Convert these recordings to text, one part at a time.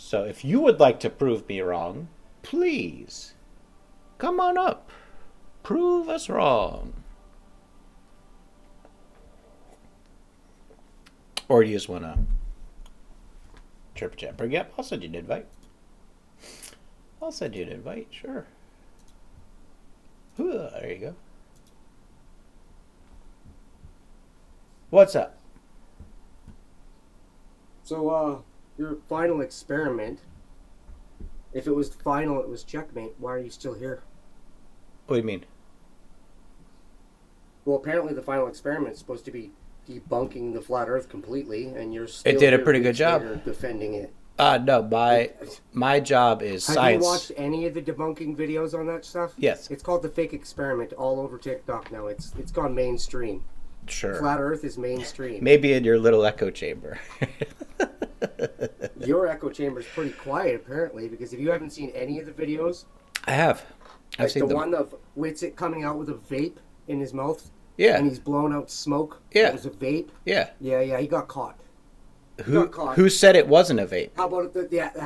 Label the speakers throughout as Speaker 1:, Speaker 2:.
Speaker 1: So if you would like to prove me wrong, please come on up. Prove us wrong. Or do you just want to chirp chat? Bring you up. I'll send you an invite. I'll send you an invite, sure. There you go. What's up?
Speaker 2: So, your final experiment, if it was final, it was checkmate, why are you still here?
Speaker 1: What do you mean?
Speaker 2: Well, apparently the final experiment is supposed to be debunking the flat Earth completely, and you're still
Speaker 1: It did a
Speaker 2: here
Speaker 1: pretty good
Speaker 2: weeks
Speaker 1: job.
Speaker 2: later defending it.
Speaker 1: No, my job is
Speaker 2: Have
Speaker 1: science.
Speaker 2: you watched any of the debunking videos on that stuff?
Speaker 1: Yes.
Speaker 2: It's called The Fake Experiment all over TikTok now. It's gone mainstream.
Speaker 1: Sure.
Speaker 2: Flat Earth is mainstream.
Speaker 1: Maybe in your little echo chamber.
Speaker 2: Your echo chamber is pretty quiet, apparently, because if you haven't seen any of the videos...
Speaker 1: I have. I've seen
Speaker 2: the
Speaker 1: them.
Speaker 2: one of Witsit coming out with a vape in his mouth.
Speaker 1: Yeah.
Speaker 2: And he's blowing out smoke.
Speaker 1: Yeah.
Speaker 2: It was a vape.
Speaker 1: Yeah.
Speaker 2: Yeah, he got caught.
Speaker 1: Who said it wasn't a vape?
Speaker 2: How about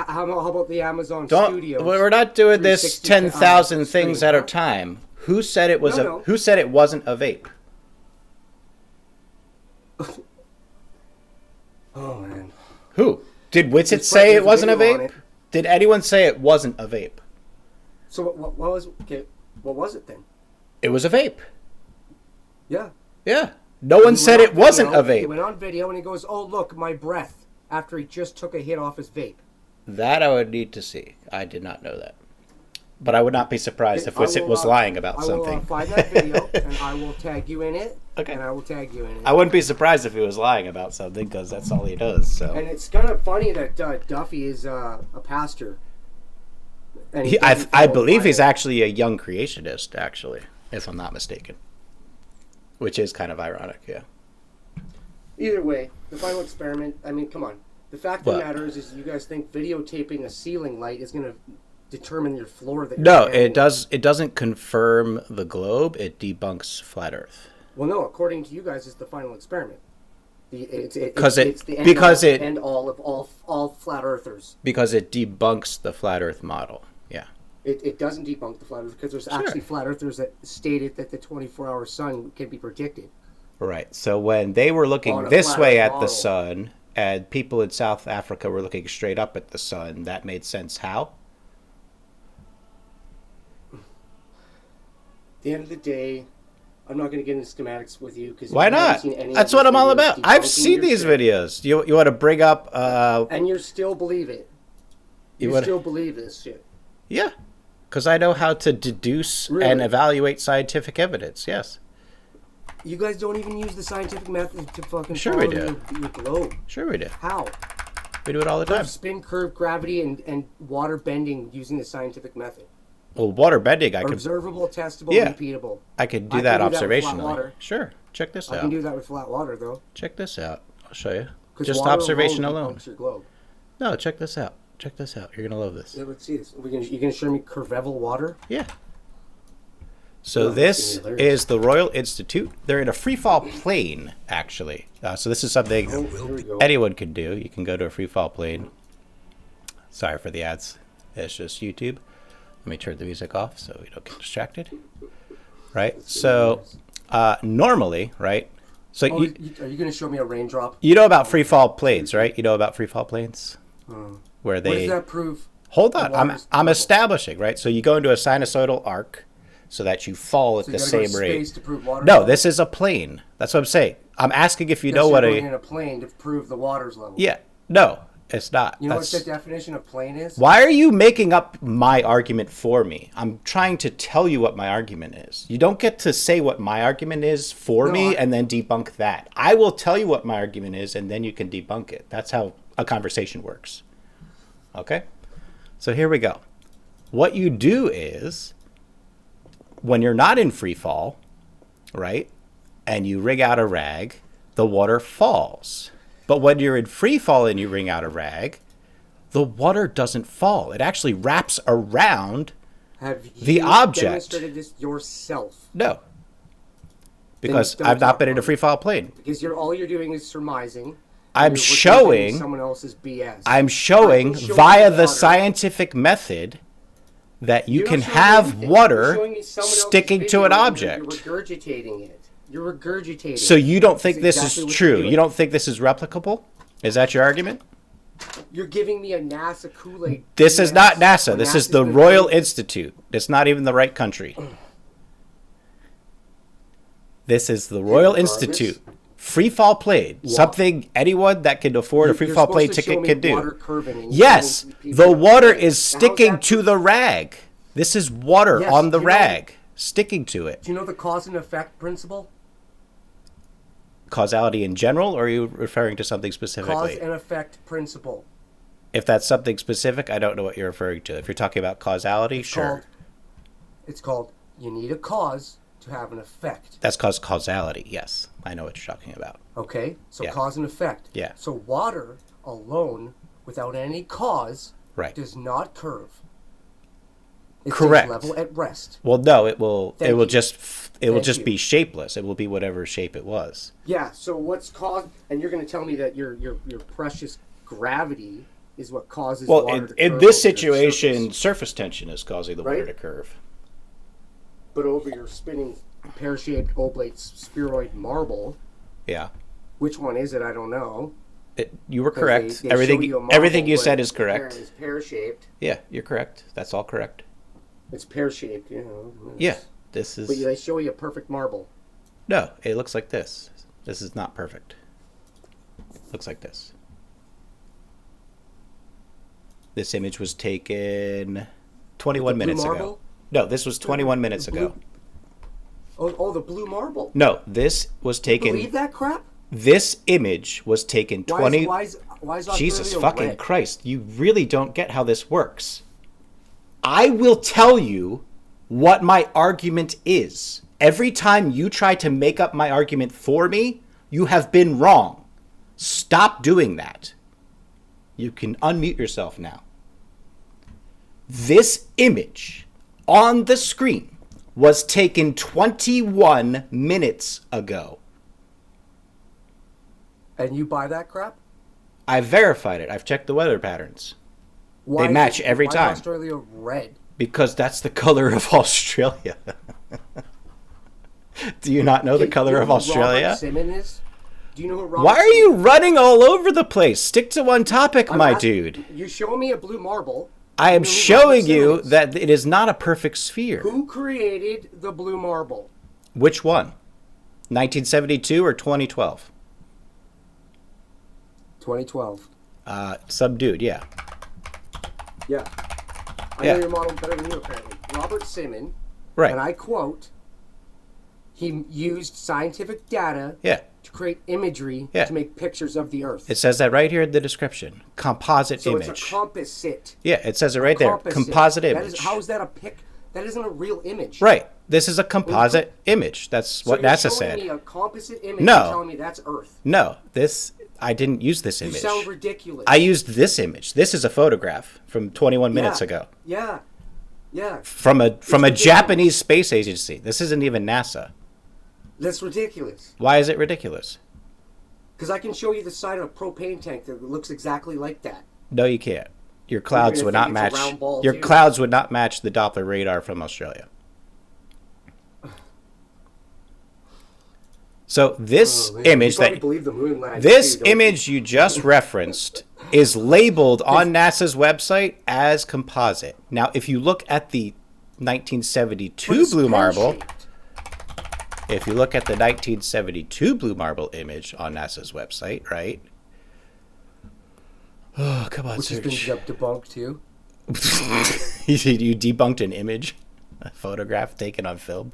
Speaker 2: how about the Amazon Studios?
Speaker 1: We're not doing this 10,000 things
Speaker 2: stream,
Speaker 1: at a time. Who said it was
Speaker 2: No.
Speaker 1: Who said it wasn't a vape?
Speaker 2: Oh man.
Speaker 1: Who? Did Witsit say it wasn't a vape? Did anyone say it wasn't a vape?
Speaker 2: So what was what was it then?
Speaker 1: It was a vape.
Speaker 2: Yeah.
Speaker 1: Yeah. No one said it wasn't a vape.
Speaker 2: He went on video and he goes, "Oh look, my breath," after he just took a hit off his vape.
Speaker 1: That I would need to see. I did not know that. But I would not be surprised if Witsit was lying about something.
Speaker 2: I will find that video and I will tag you in it.
Speaker 1: Okay.
Speaker 2: And I will tag you in it.
Speaker 1: I wouldn't be surprised if he was lying about something because that's all he does. So.
Speaker 2: And it's kind of funny that Duffy is a pastor. And
Speaker 1: I believe he's actually a young creationist, actually, if I'm not mistaken. Which is kind of ironic, yeah.
Speaker 2: Either way, the final experiment, I mean, come on. The fact of the matter is you guys think videotaping a ceiling light is going to determine your floor that
Speaker 1: No, it doesn't confirm the globe, it debunks flat Earth.
Speaker 2: Well, no, according to you guys, it's the final experiment. It's the end all of all flat earthers.
Speaker 1: Because it debunks the flat Earth model, yeah.
Speaker 2: It doesn't debunk the flat Earth because there's actually flat earthers that stated that the 24-hour sun can be predicted.
Speaker 1: Right. So when they were looking this way at the sun and people in South Africa were looking straight up at the sun, that made sense how?
Speaker 2: At the end of the day, I'm not going to get into schematics with you because
Speaker 1: why not? That's what I'm all about. I've seen these videos. You want to bring up?
Speaker 2: And you still believe it. You still believe this shit.
Speaker 1: Yeah, because I know how to deduce and evaluate scientific evidence. Yes.
Speaker 2: You guys don't even use the scientific method to fucking
Speaker 1: follow
Speaker 2: your globe.
Speaker 1: Sure we do.
Speaker 2: How?
Speaker 1: We do it all the time.
Speaker 2: Spin, curve, gravity, and water bending using the scientific method.
Speaker 1: Well, water bending,
Speaker 2: observable, testable, repeatable.
Speaker 1: I could do that observationally. Sure. Check this out.
Speaker 2: I can do that with flat water, though.
Speaker 1: Check this out. I'll show you. Just observation alone.
Speaker 2: Your globe.
Speaker 1: No, check this out. Check this out. You're gonna love this.
Speaker 2: Yeah, let's see this. You're gonna show me curveble water?
Speaker 1: Yeah. So this is the Royal Institute. They're in a free fall plane, actually. So this is something anyone could do. You can go to a free fall plane. Sorry for the ads. It's just YouTube. Let me turn the music off so we don't get distracted. Right? So normally, right? So
Speaker 2: are you going to show me a raindrop?
Speaker 1: You know about free fall planes, right? You know about free fall planes? Where they...
Speaker 2: What does that prove?
Speaker 1: Hold on. I'm establishing, right? So you go into a sinusoidal arc so that you fall at the same rate.
Speaker 2: To prove water
Speaker 1: no,
Speaker 2: level?
Speaker 1: This is a plane. That's what I'm saying. I'm asking if you know what
Speaker 2: in a plane to prove the water's level.
Speaker 1: Yeah. No. It's not.
Speaker 2: You know what the definition of plane is?
Speaker 1: Why are you making up my argument for me? I'm trying to tell you what my argument is. You don't get to say what my argument is for me and then debunk that. I will tell you what my argument is and then you can debunk it. That's how a conversation works. Okay? So here we go. What you do is when you're not in free fall, right, and you rig out a rag, the water falls. But when you're in free fall and you wring out a rag, the water doesn't fall. It actually wraps around the object. Have you
Speaker 2: demonstrated this yourself?
Speaker 1: No. Because I've not been in a free fall plane.
Speaker 2: Because all you're doing is surmising,
Speaker 1: I'm
Speaker 2: You're
Speaker 1: showing
Speaker 2: someone else's BS.
Speaker 1: I'm showing
Speaker 2: show
Speaker 1: via
Speaker 2: me
Speaker 1: the
Speaker 2: water.
Speaker 1: scientific method that you
Speaker 2: You're
Speaker 1: can
Speaker 2: not showing me
Speaker 1: have
Speaker 2: anything. You're
Speaker 1: water
Speaker 2: showing me someone else's
Speaker 1: sticking to
Speaker 2: video
Speaker 1: an
Speaker 2: and
Speaker 1: object.
Speaker 2: You're regurgitating it. You're regurgitating.
Speaker 1: So you don't think
Speaker 2: That's
Speaker 1: this
Speaker 2: exactly
Speaker 1: is
Speaker 2: what you're
Speaker 1: true?
Speaker 2: doing.
Speaker 1: You don't think this is replicable? Is that your argument?
Speaker 2: You're giving me a NASA Kool-Aid.
Speaker 1: This is
Speaker 2: BS.
Speaker 1: not NASA. This is
Speaker 2: NASA's
Speaker 1: the
Speaker 2: gonna
Speaker 1: Royal
Speaker 2: do-
Speaker 1: Institute. It's not even the right country. This is the Royal
Speaker 2: Regardless.
Speaker 1: Institute. Free fall played. Something anyone that can afford a free fall play ticket can do. Yes, the water is sticking to the rag. This is water
Speaker 2: Yes,
Speaker 1: on the
Speaker 2: you know-
Speaker 1: rag, sticking to it.
Speaker 2: Do you know the cause and effect principle?
Speaker 1: Causality in general, or are you referring to something
Speaker 2: Cause
Speaker 1: specifically?
Speaker 2: and effect principle.
Speaker 1: If that's something specific, I don't know what you're referring to. If you're talking about causality, sure.
Speaker 2: It's called you need a cause to have an effect.
Speaker 1: That's causality, yes. I know what you're talking about.
Speaker 2: Okay? So
Speaker 1: Yeah.
Speaker 2: cause and effect.
Speaker 1: Yeah.
Speaker 2: So water alone, without any cause,
Speaker 1: Right.
Speaker 2: does not curve. It
Speaker 1: Correct.
Speaker 2: stays level at rest.
Speaker 1: Well, no, it will
Speaker 2: Thank you.
Speaker 1: just
Speaker 2: Thank you.
Speaker 1: be shapeless. It will be whatever shape it was.
Speaker 2: Yeah, so what's caused, and you're going to tell me that your precious gravity is what causes
Speaker 1: Well,
Speaker 2: water
Speaker 1: in
Speaker 2: to curve
Speaker 1: this
Speaker 2: over your
Speaker 1: situation,
Speaker 2: surface.
Speaker 1: surface tension is causing the water
Speaker 2: Right?
Speaker 1: to curve.
Speaker 2: But over your spinning pear-shaped oblate spheroid marble,
Speaker 1: Yeah.
Speaker 2: which one is it? I don't know.
Speaker 1: You were
Speaker 2: 'Cause
Speaker 1: correct.
Speaker 2: they show you a marble,
Speaker 1: Everything you
Speaker 2: but
Speaker 1: said is
Speaker 2: It's
Speaker 1: correct.
Speaker 2: pear-shaped.
Speaker 1: Yeah, you're correct. That's all correct.
Speaker 2: It's pear-shaped, you know.
Speaker 1: Yeah, this is...
Speaker 2: But they show you a perfect marble.
Speaker 1: No, it looks like this. This is not perfect. Looks like this. This image was taken 21
Speaker 2: The blue
Speaker 1: minutes ago.
Speaker 2: marble?
Speaker 1: No, this was 21 minutes
Speaker 2: blue-
Speaker 1: ago.
Speaker 2: Oh, the blue marble.
Speaker 1: No, this was taken...
Speaker 2: Believe that crap?
Speaker 1: This image was taken 20...
Speaker 2: Why is
Speaker 1: Jesus
Speaker 2: Australia
Speaker 1: fucking
Speaker 2: red?
Speaker 1: Christ. You really don't get how this works. I will tell you what my argument is. Every time you try to make up my argument for me, you have been wrong. Stop doing that. You can unmute yourself now. This image on the screen was taken 21 minutes ago.
Speaker 2: And you buy that crap?
Speaker 1: I've verified it. I've checked the weather patterns.
Speaker 2: Why
Speaker 1: They match
Speaker 2: is-
Speaker 1: every
Speaker 2: why
Speaker 1: time.
Speaker 2: Is Australia red?
Speaker 1: Because that's the color of Australia. Do you not know the color of Australia?
Speaker 2: Robert Simmons is? Do you know who Robert
Speaker 1: Why are you running all over the place? Stick to one topic,
Speaker 2: I'm
Speaker 1: my
Speaker 2: asking-
Speaker 1: dude.
Speaker 2: You show me a blue marble.
Speaker 1: I am
Speaker 2: You know who
Speaker 1: showing
Speaker 2: Robert
Speaker 1: you
Speaker 2: Simmons is?
Speaker 1: that it is not a perfect sphere.
Speaker 2: Who created the blue marble?
Speaker 1: Which one? 1972 or 2012?
Speaker 2: 2012.
Speaker 1: Some dude, yeah.
Speaker 2: Yeah. I
Speaker 1: Yeah.
Speaker 2: know your model better than you, apparently. Robert Simmons,
Speaker 1: Right.
Speaker 2: and I quote, he used scientific data
Speaker 1: Yeah.
Speaker 2: to create imagery
Speaker 1: Yeah.
Speaker 2: to make pictures of the Earth.
Speaker 1: It says that right here in the description. Composite
Speaker 2: So
Speaker 1: image.
Speaker 2: it's a composite.
Speaker 1: Yeah, it says it right there. Composite
Speaker 2: That
Speaker 1: image.
Speaker 2: is, how is that a pic? That isn't a real image.
Speaker 1: Right. This is a composite image. That's
Speaker 2: So
Speaker 1: what
Speaker 2: you're
Speaker 1: NASA
Speaker 2: showing
Speaker 1: said.
Speaker 2: me a composite image
Speaker 1: No.
Speaker 2: and telling me that's Earth.
Speaker 1: No, I didn't use this
Speaker 2: You
Speaker 1: image.
Speaker 2: sound ridiculous.
Speaker 1: I used this image. This is a photograph from 21 minutes ago.
Speaker 2: Yeah. Yeah.
Speaker 1: From a
Speaker 2: ridiculous.
Speaker 1: Japanese space agency. This isn't even NASA.
Speaker 2: That's ridiculous.
Speaker 1: Why is it ridiculous?
Speaker 2: Because I can show you the side of a propane tank that looks exactly like that.
Speaker 1: No, you can't. Your clouds
Speaker 2: gonna
Speaker 1: would not
Speaker 2: think it's a
Speaker 1: match.
Speaker 2: round ball,
Speaker 1: Your
Speaker 2: too.
Speaker 1: clouds would not match the Doppler radar from Australia. So this
Speaker 2: Oh, man.
Speaker 1: image
Speaker 2: You probably
Speaker 1: that
Speaker 2: believe the moon landing,
Speaker 1: this
Speaker 2: too, don't you?
Speaker 1: image you just referenced is labeled on NASA's website as composite. Now, if you look at the
Speaker 2: But
Speaker 1: 1972
Speaker 2: it's
Speaker 1: blue marble,
Speaker 2: pear-shaped.
Speaker 1: if you look at the 1972 blue marble image on NASA's website, right? Oh, come on,
Speaker 2: Which has
Speaker 1: search.
Speaker 2: been debunked too.
Speaker 1: You debunked an image, a photograph taken on film.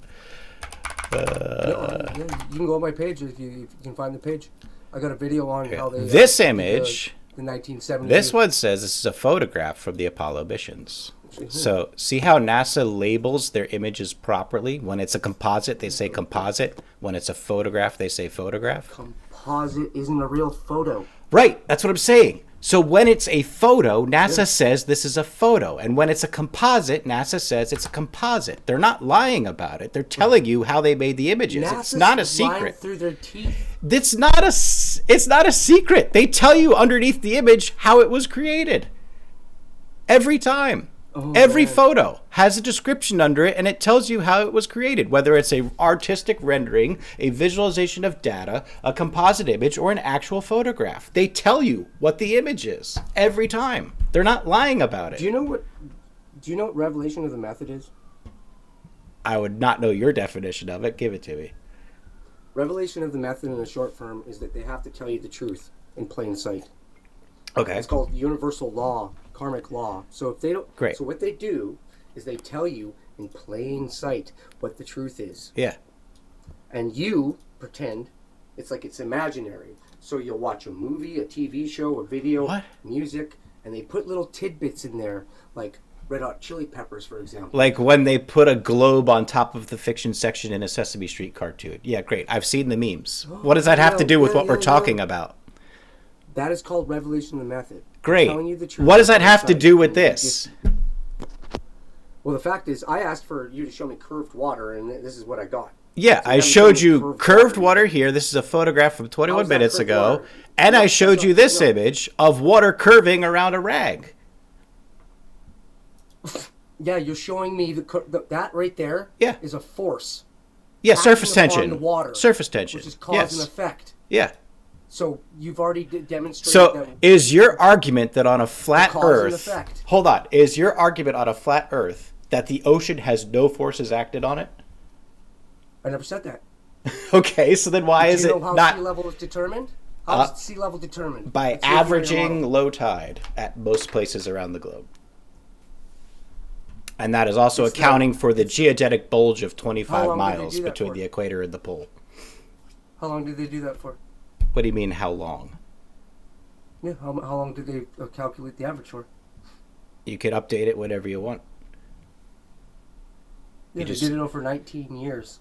Speaker 2: Yeah, you can go on my page if you can find the page. I got a video on how they.
Speaker 1: This
Speaker 2: did
Speaker 1: image,
Speaker 2: the 1970s.
Speaker 1: this one says this is a photograph from the Apollo missions. So see how NASA labels their images properly? When it's a composite, they say composite. When it's a photograph, they say photograph.
Speaker 2: Composite isn't a real photo.
Speaker 1: Right, that's what I'm saying. So when it's a photo, NASA says this is a photo. And when it's a composite, NASA says it's a composite. They're not lying about it. They're telling you how they made the images. It's not a secret.
Speaker 2: Lying through their teeth.
Speaker 1: It's not a secret. They tell you underneath the image how it was created. Every time. Every photo has a description under it, and it tells you how it was created, whether it's a artistic rendering, a visualization of data, a composite image, or an actual photograph. They tell you what the image is every time. They're not lying about it.
Speaker 2: Do you know what revelation of the method is?
Speaker 1: I would not know your definition of it. Give it to me.
Speaker 2: Revelation of the method in a short form is that they have to tell you the truth in plain sight.
Speaker 1: Okay.
Speaker 2: It's called universal law, karmic law. So if they don't,
Speaker 1: Great.
Speaker 2: So what they do is they tell you in plain sight what the truth is.
Speaker 1: Yeah.
Speaker 2: And you pretend it's like it's imaginary. So you'll watch a movie, a TV show, a video, music, and they put little tidbits in there, like Red Hot Chili Peppers, for example.
Speaker 1: Like when they put a globe on top of the fiction section in a Sesame Street cartoon. Yeah, great. I've seen the memes. What does that have to do with what we're talking about?
Speaker 2: That is called revelation of the method.
Speaker 1: Great.
Speaker 2: Telling you the truth.
Speaker 1: What does that have to do with this?
Speaker 2: Well, the fact is, I asked for you to show me curved water, and this is what I got.
Speaker 1: Yeah, so I showed you curved water here. This is a photograph from 21 minutes ago. And I showed you this image of water curving around a rag.
Speaker 2: Yeah, you're showing me that right there is a force.
Speaker 1: Yeah, surface tension.
Speaker 2: The water,
Speaker 1: surface tension.
Speaker 2: Which is cause and effect.
Speaker 1: Yeah.
Speaker 2: So you've already demonstrated
Speaker 1: that. So is your argument that on a flat Earth... Hold on. Is your argument on a flat Earth that the ocean has no forces acted on it?
Speaker 2: I never said that.
Speaker 1: Okay, so then why is it not...
Speaker 2: Do you know how sea level is determined? How is sea level determined?
Speaker 1: By averaging low tide at most places around the globe. And that is also accounting for the geodetic bulge of 25 miles between the equator and the pole.
Speaker 2: How long did they do that for?
Speaker 1: What do you mean, how long?
Speaker 2: Yeah, how long did they calculate the average for?
Speaker 1: You can update it whenever you want.
Speaker 2: Yeah, they did it over 19 years.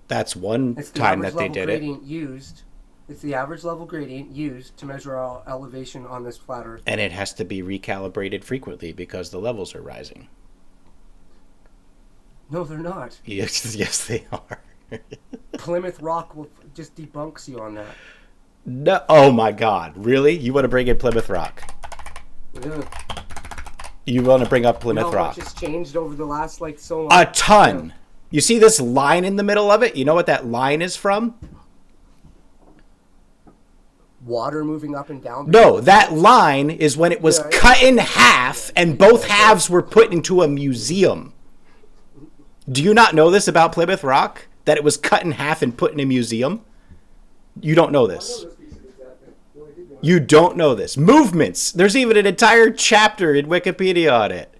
Speaker 1: That's one time that they did it.
Speaker 2: It's the average level gradient used to measure our elevation on this flat Earth.
Speaker 1: And it has to be recalibrated frequently because the levels are rising.
Speaker 2: No, they're not.
Speaker 1: Yes, they are.
Speaker 2: Plymouth Rock will just debunks you on that.
Speaker 1: No, oh my God! Really? You want to bring in Plymouth Rock?
Speaker 2: Yeah.
Speaker 1: You want to bring up Plymouth Rock?
Speaker 2: How much has changed over the last so long?
Speaker 1: A ton. You see this line in the middle of it? You know what that line is from?
Speaker 2: Water moving up and down?
Speaker 1: No, that line is when it was cut in half and both halves were put into a museum. Do you not know this about Plymouth Rock? That it was cut in half and put in a museum? You don't know this. You don't know this. Movements. There's even an entire chapter in Wikipedia on it.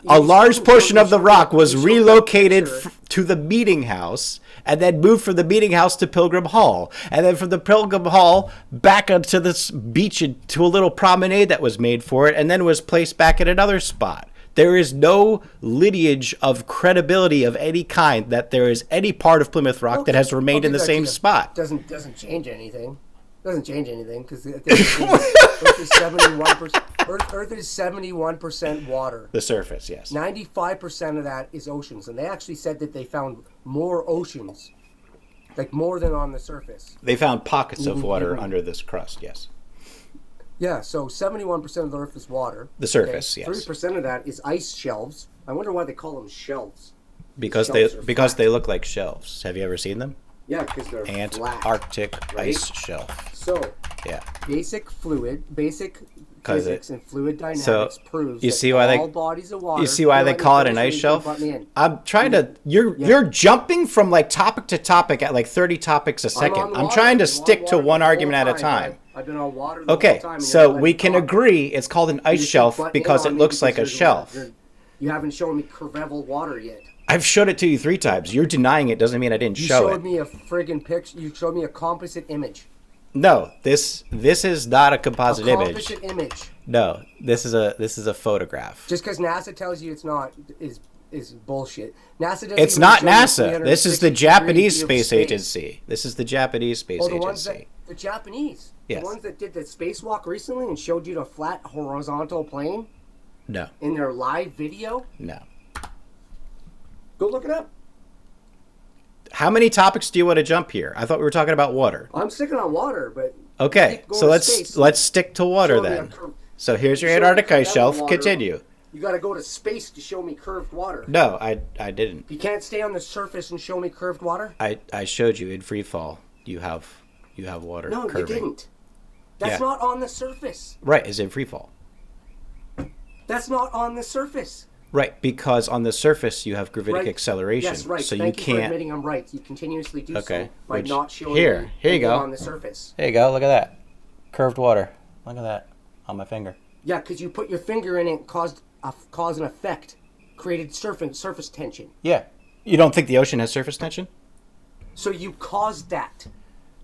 Speaker 1: A large portion of the rock was relocated to the meeting house and then moved from the meeting house to Pilgrim Hall. And then from the Pilgrim Hall back onto this beach to a little promenade that was made for it and then was placed back at another spot. There is no lineage of credibility of any kind that there is any part of Plymouth Rock that has remained in the same spot.
Speaker 2: Doesn't change anything. Doesn't change anything because Earth is 71%. Earth is 71% water.
Speaker 1: The surface, yes.
Speaker 2: 95% of that is oceans, and they actually said that they found more oceans, like more than on the surface.
Speaker 1: They found pockets of water under this crust, yes.
Speaker 2: Yeah, so 71% of the Earth is water.
Speaker 1: The surface, yes.
Speaker 2: 3% of that is ice shelves. I wonder why they call them shelves.
Speaker 1: Because they look like shelves. Have you ever seen them?
Speaker 2: Yeah, because they're
Speaker 1: Antarctic
Speaker 2: flat,
Speaker 1: ice shelf.
Speaker 2: So, basic physics and fluid dynamics proves that all bodies of water...
Speaker 1: You see why they call it an ice shelf? I'm trying to... You're jumping from topic to topic at 30 topics a second. I'm trying to stick to one argument at a time.
Speaker 2: I've been on water the whole time.
Speaker 1: So we can agree it's called an ice shelf because it looks like a shelf.
Speaker 2: You haven't shown me curvevel water yet.
Speaker 1: I've showed it to you 3 times. You're denying it doesn't mean I didn't show it.
Speaker 2: You showed me a friggin' picture. You showed me a composite image.
Speaker 1: No, this is not a composite image.
Speaker 2: Composite image.
Speaker 1: No, this is a photograph.
Speaker 2: Just because NASA tells you it's not is bullshit. NASA doesn't.
Speaker 1: It's not NASA. This is the Japanese space agency. This is the Japanese space agency.
Speaker 2: The Japanese.
Speaker 1: Yes.
Speaker 2: The ones that did the spacewalk recently and showed you the flat horizontal plane
Speaker 1: No.
Speaker 2: in their live video.
Speaker 1: No.
Speaker 2: Go look it up.
Speaker 1: How many topics do you want to jump here? I thought we were talking about water.
Speaker 2: I'm sticking on water, but
Speaker 1: Okay, so let's stick to water
Speaker 2: Show me
Speaker 1: then.
Speaker 2: a curve.
Speaker 1: So here's your
Speaker 2: Show me
Speaker 1: Antarctica
Speaker 2: curved
Speaker 1: shelf.
Speaker 2: water.
Speaker 1: Continue.
Speaker 2: You got to go to space to show me curved water.
Speaker 1: No, I didn't.
Speaker 2: You can't stay on the surface and show me curved water.
Speaker 1: I showed you in free fall. You have water
Speaker 2: No,
Speaker 1: curving.
Speaker 2: you didn't. That's not on the surface.
Speaker 1: Right, is in free fall.
Speaker 2: That's not on the surface.
Speaker 1: Right, because on the surface you have gravitic acceleration.
Speaker 2: Yes, right.
Speaker 1: So
Speaker 2: Thank
Speaker 1: you
Speaker 2: for
Speaker 1: can't.
Speaker 2: admitting I'm right. You continuously do so by
Speaker 1: Which,
Speaker 2: not showing
Speaker 1: here
Speaker 2: me
Speaker 1: you
Speaker 2: anything
Speaker 1: go.
Speaker 2: on the surface.
Speaker 1: There you go. Look at that. Curved water. Look at that on my finger.
Speaker 2: Yeah, because you put your finger in it and caused an effect, created surface tension.
Speaker 1: Yeah. You don't think the ocean has surface tension?
Speaker 2: So you caused that.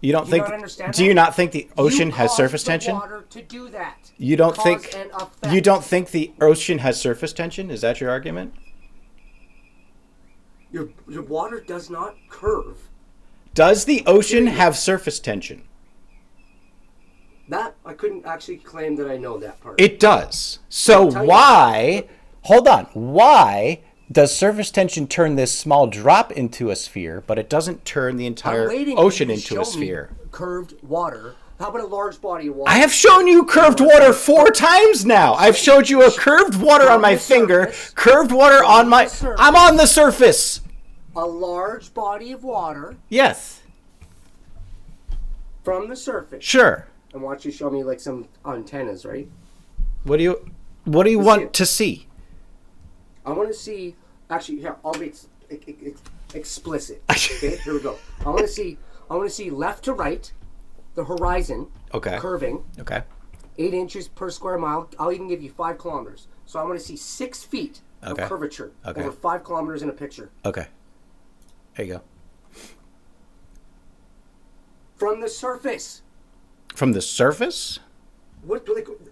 Speaker 1: You don't
Speaker 2: Do
Speaker 1: think?
Speaker 2: you not understand
Speaker 1: Do
Speaker 2: that?
Speaker 1: you not think the ocean
Speaker 2: You
Speaker 1: has
Speaker 2: caused
Speaker 1: surface
Speaker 2: the
Speaker 1: tension?
Speaker 2: Water to do that.
Speaker 1: You don't
Speaker 2: Cause
Speaker 1: think?
Speaker 2: and effect.
Speaker 1: You don't think the ocean has surface tension? Is that your argument?
Speaker 2: Your water does not curve.
Speaker 1: Does the ocean have surface tension?
Speaker 2: That I couldn't actually claim that I know that part.
Speaker 1: It does. So why? Hold on. Why does surface tension turn this small drop into a sphere, but it doesn't turn the entire ocean into a sphere?
Speaker 2: Curved water. How about a large body of water?
Speaker 1: I have shown you curved water 4 times now. I've showed you a curved water on my finger, curved water on my... I'm on the surface.
Speaker 2: A large body of water.
Speaker 1: Yes.
Speaker 2: From the surface.
Speaker 1: Sure.
Speaker 2: And watch you show me like some antennas, right?
Speaker 1: What do you want to see?
Speaker 2: I want to see... Actually, here, I'll be explicit. Okay, here we go. I want to see left to right, the horizon, curving.
Speaker 1: Okay.
Speaker 2: 8 inches per square mile. I'll even give you 5 kilometers. So I want to see 6 feet of curvature over 5 kilometers in a picture.
Speaker 1: Okay. There you go.
Speaker 2: From the surface.
Speaker 1: From the surface?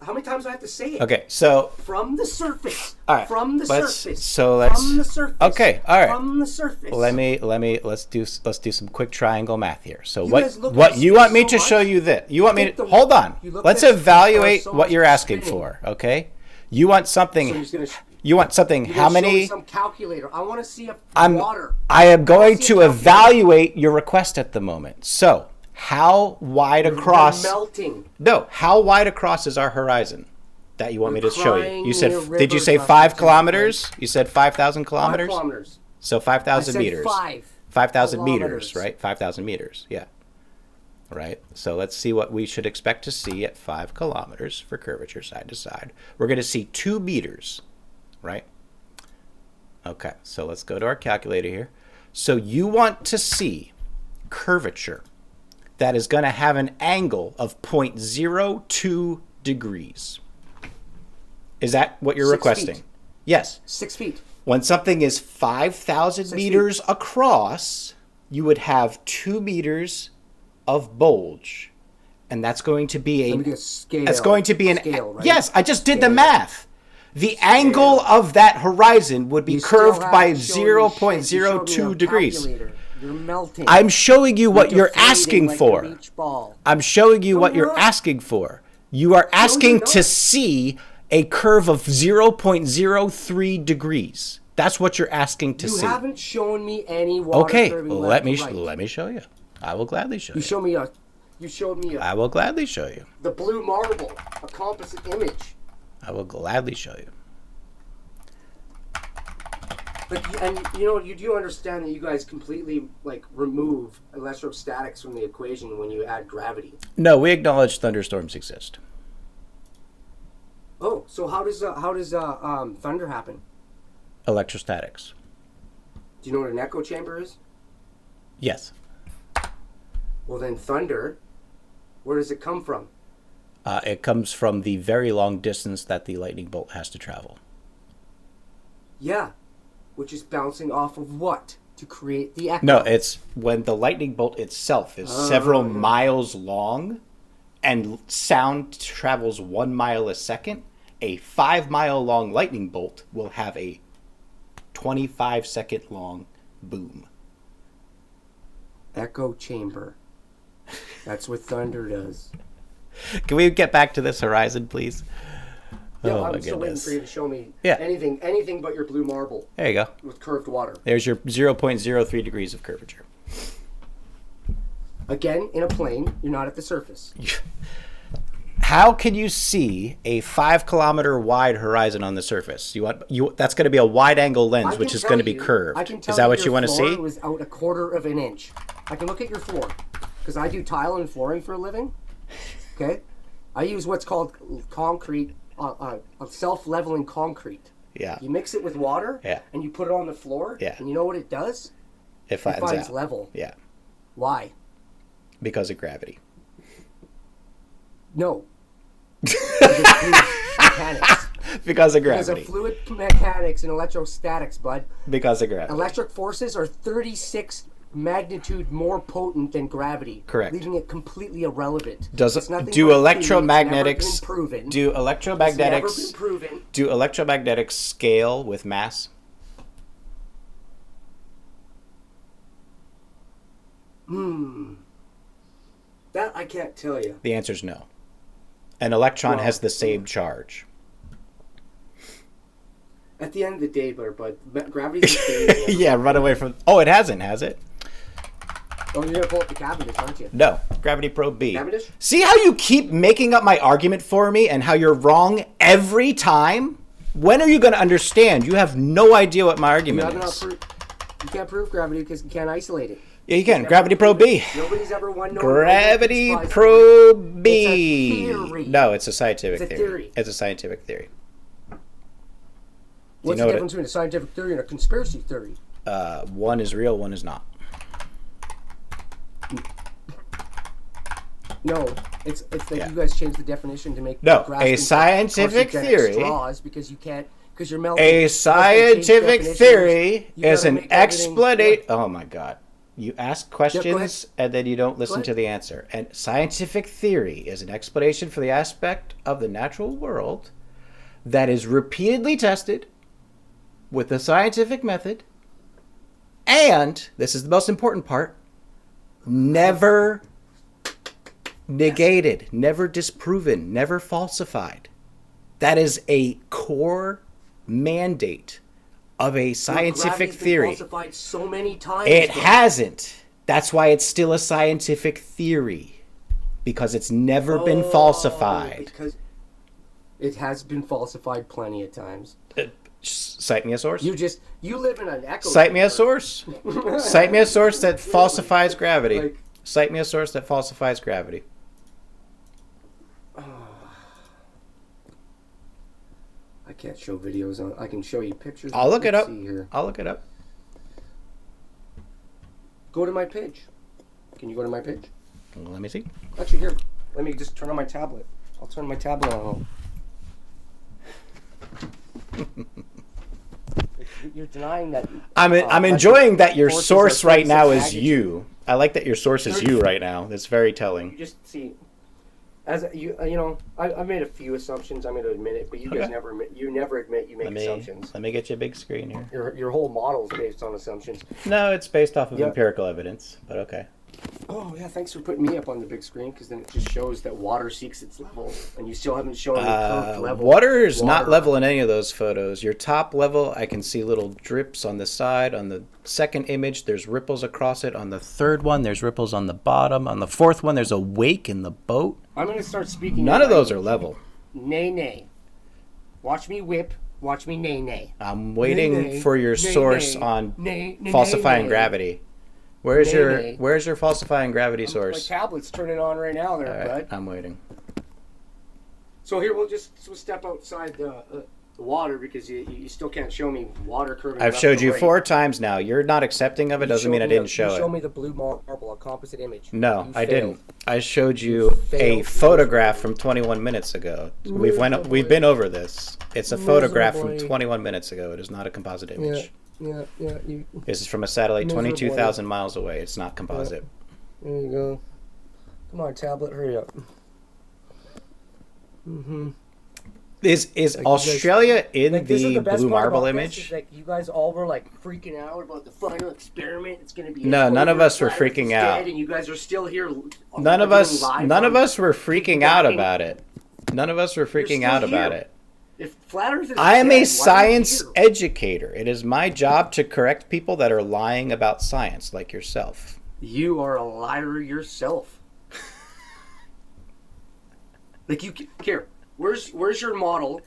Speaker 2: How many times do I have to say it?
Speaker 1: Okay, so...
Speaker 2: From the surface.
Speaker 1: All right.
Speaker 2: From the surface.
Speaker 1: So let's...
Speaker 2: From the surface.
Speaker 1: Okay, all right.
Speaker 2: From the surface.
Speaker 1: Let's do some quick triangle math here. So
Speaker 2: You
Speaker 1: what you want me to show you that? You want me to... Hold on. Let's evaluate what you're asking for, okay? You want something... You want something, how many...
Speaker 2: Show me some calculator. I want to see water.
Speaker 1: I am going to evaluate your request at the moment. So, how wide across...
Speaker 2: You're melting.
Speaker 1: No, how wide across is our horizon that you want me to show you? You said,
Speaker 2: me a
Speaker 1: did you say
Speaker 2: river
Speaker 1: 5 kilometers? You said 5,000 kilometers?
Speaker 2: 5 kilometers.
Speaker 1: So 5,000 meters. 5,000 meters,
Speaker 2: kilometers.
Speaker 1: right? 5,000 meters, yeah. Right? So let's see what we should expect to see at 5 kilometers for curvature side to side. We're going to see 2 meters, right? Okay, so let's go to our calculator here. So you want to see curvature that is going to have an angle of 0.02 degrees. Is that what you're
Speaker 2: 6
Speaker 1: requesting?
Speaker 2: feet.
Speaker 1: Yes.
Speaker 2: 6 feet.
Speaker 1: When something is 5,000 meters across, you would have 2 meters of bulge. And that's going to be
Speaker 2: a scale.
Speaker 1: That's going to be an
Speaker 2: scale, right?
Speaker 1: Yes, I just did the math. The angle of that horizon would be curved by 0.02 degrees.
Speaker 2: You're melting.
Speaker 1: I'm showing you what you're asking
Speaker 2: like
Speaker 1: for.
Speaker 2: a beach ball.
Speaker 1: I'm showing you what you're
Speaker 2: not.
Speaker 1: asking for. You are asking to see a curve of 0.03 degrees. That's what you're asking to see.
Speaker 2: You haven't shown me any water
Speaker 1: Okay,
Speaker 2: curving
Speaker 1: let me
Speaker 2: left to right.
Speaker 1: let me show you. I will gladly show you.
Speaker 2: You showed me
Speaker 1: I will gladly show you.
Speaker 2: the blue marble, a composite image.
Speaker 1: I will gladly show you.
Speaker 2: And you do understand that you guys completely remove electrostatics from the equation when you add gravity.
Speaker 1: No, we acknowledge thunderstorms exist.
Speaker 2: Oh, so how does thunder happen?
Speaker 1: Electrostatics.
Speaker 2: Do you know what an echo chamber is?
Speaker 1: Yes.
Speaker 2: Well, then thunder, where does it come from?
Speaker 1: It comes from the very long distance that the lightning bolt has to travel.
Speaker 2: Yeah, which is bouncing off of what to create the echo?
Speaker 1: No, it's when the lightning bolt itself is several miles long and sound travels 1 mile a second, a 5-mile long lightning bolt will have a 25-second long boom.
Speaker 2: Echo chamber. That's what thunder does.
Speaker 1: Can we get back to this horizon, please?
Speaker 2: No, I'm still waiting for you to show me anything but your blue marble.
Speaker 1: There you go.
Speaker 2: With curved water.
Speaker 1: There's your 0.03 degrees of curvature. Again,
Speaker 2: in a plane, you're not at the surface.
Speaker 1: How can you see a 5-kilometer wide horizon on the surface? That's going to be a wide-angle lens, which is going to be curved. Is that what you want to see?
Speaker 2: It was out 1/4 of an inch. I can look at your floor because I do tile and flooring for a living. Okay, I use what's called concrete, self-leveling concrete.
Speaker 1: Yeah.
Speaker 2: You mix it with water.
Speaker 1: Yeah.
Speaker 2: And you put it on the floor.
Speaker 1: Yeah.
Speaker 2: And you know what it does?
Speaker 1: It flattens
Speaker 2: finds
Speaker 1: out.
Speaker 2: level.
Speaker 1: Yeah.
Speaker 2: Why?
Speaker 1: Because of gravity.
Speaker 2: No. Mechanics.
Speaker 1: Because of gravity.
Speaker 2: Because of fluid mechanics and electrostatics, bud.
Speaker 1: Because of gravity.
Speaker 2: Electric forces are 36 magnitude more potent than gravity.
Speaker 1: Correct.
Speaker 2: Leaving it completely irrelevant.
Speaker 1: Do electromagnetics scale with mass?
Speaker 2: That I can't tell you.
Speaker 1: The answer is no. An electron has the same charge.
Speaker 2: At the end of the day, bud, gravity's the
Speaker 1: yeah, run away from... Oh, it hasn't, has it?
Speaker 2: Oh, you're going to pull up the Cavendish, aren't you?
Speaker 1: No. Gravity Probe B.
Speaker 2: Cavendish?
Speaker 1: See how you keep making up my argument for me and how you're wrong every time? When are you going to understand? You have no idea what my argument is.
Speaker 2: You can't prove gravity because you can't isolate it.
Speaker 1: Yeah, you can. Gravity Probe B.
Speaker 2: Nobody's ever won.
Speaker 1: Gravity Probe B.
Speaker 2: It's a theory.
Speaker 1: No, it's a scientific
Speaker 2: theory.
Speaker 1: It's a scientific theory.
Speaker 2: What's the difference between a scientific theory and a conspiracy theory?
Speaker 1: One is real, one is not.
Speaker 2: No, it's like you guys changed the definition to make
Speaker 1: a scientific theory
Speaker 2: straws because you can't because you're melting.
Speaker 1: A scientific theory is an explanation. Oh my God. You ask questions and then you don't listen to the answer. And scientific theory is an explanation for the aspect of the natural world that is repeatedly tested with the scientific method. And, this is the most important part, never negated, never disproven, never falsified. That is a core mandate of a scientific theory.
Speaker 2: Falsified so many times.
Speaker 1: It hasn't. That's why it's still a scientific theory. Because it's never been falsified.
Speaker 2: Because it has been falsified plenty of times.
Speaker 1: Cite me a source.
Speaker 2: You live in an echo.
Speaker 1: Cite me a source. Cite me a source that falsifies gravity. Cite me a source that falsifies gravity.
Speaker 2: I can't show videos on. I can show you pictures.
Speaker 1: I'll look it up. I'll look it up.
Speaker 2: Go to my page. Can you go to my page?
Speaker 1: Let me see.
Speaker 2: Actually, here. Let me just turn on my tablet. I'll turn my tablet on. You're denying that.
Speaker 1: I'm enjoying that your source right now is you. I like that your source is you right now. That's very telling.
Speaker 2: You just see. As you know, I've made a few assumptions. I'm going to admit it, but you guys never admit you make assumptions.
Speaker 1: Let me get you a big screen here.
Speaker 2: Your whole model is based on assumptions.
Speaker 1: No, it's based off of empirical evidence, but okay.
Speaker 2: Oh yeah, thanks for putting me up on the big screen because then it just shows that water seeks its level, and you still haven't shown any curved level.
Speaker 1: Water is not level in any of those photos. Your top level, I can see little drips on the side. On the second image, there's ripples across it. On the third one, there's ripples on the bottom. On the fourth one, there's a wake in the boat.
Speaker 2: I'm going to start speaking.
Speaker 1: None of those are level.
Speaker 2: Nay. Watch me whip. Watch me nay.
Speaker 1: I'm waiting for your source on falsifying gravity. Where's your falsifying gravity source?
Speaker 2: My tablet's turning on right now there, bud.
Speaker 1: I'm waiting.
Speaker 2: So here we'll step outside the water because you still can't show me water curving.
Speaker 1: I've showed you 4 times now. You're not accepting of it. Doesn't mean I didn't show it.
Speaker 2: Show me the blue marble, a composite image.
Speaker 1: No, I didn't. I showed you a photograph from 21 minutes ago. We've been over this. It's a photograph from 21 minutes ago. It is not a composite image.
Speaker 2: Yeah.
Speaker 1: This is from a satellite 22,000 miles away. It's not composite.
Speaker 2: Yeah. There you go. Come on, tablet, hurry up.
Speaker 1: Is
Speaker 2: Like,
Speaker 1: Australia in
Speaker 2: like, this is
Speaker 1: the
Speaker 2: best
Speaker 1: blue
Speaker 2: part
Speaker 1: marble
Speaker 2: about this,
Speaker 1: image?
Speaker 2: is, like, you guys all were like freaking out about the final experiment. It's gonna be
Speaker 1: No, none of us were
Speaker 2: flat Earth is
Speaker 1: freaking
Speaker 2: dead,
Speaker 1: out.
Speaker 2: And you guys are still here.
Speaker 1: None of us were freaking out
Speaker 2: walking.
Speaker 1: about it. None of us were freaking
Speaker 2: still
Speaker 1: out about
Speaker 2: here.
Speaker 1: it.
Speaker 2: If flat Earth is
Speaker 1: I am
Speaker 2: dead, why are
Speaker 1: a
Speaker 2: you
Speaker 1: science
Speaker 2: here?
Speaker 1: educator. It is my job to correct people that are lying about science, like yourself.
Speaker 2: You are a liar yourself. Like you here. Where's your model?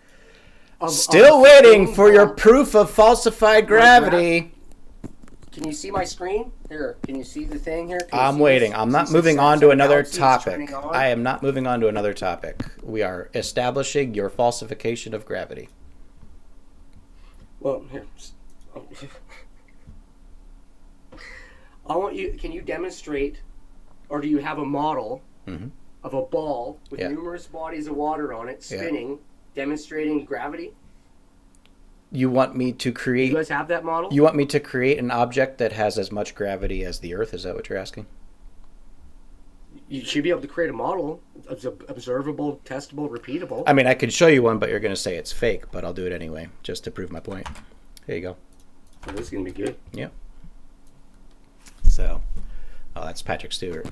Speaker 1: Still waiting for your proof of falsified gravity.
Speaker 2: Can you see my screen? Here, can you see the thing here?
Speaker 1: I'm waiting. I'm not moving on to another topic. I am not moving on to another topic. We are establishing your falsification of gravity.
Speaker 2: Well, here. I want you. Can you demonstrate, or do you have a model of a ball with numerous bodies of water on it spinning, demonstrating gravity?
Speaker 1: You want me to create...
Speaker 2: You guys have that model?
Speaker 1: You want me to create an object that has as much gravity as the Earth? Is that what you're asking?
Speaker 2: You should be able to create a model. Observable, testable, repeatable.
Speaker 1: I mean, I could show you one, but you're going to say it's fake, but I'll do it anyway, just to prove my point. Here you go.
Speaker 2: Oh, this is going to be good.
Speaker 1: Yeah. So... Oh, that's Patrick Stewart.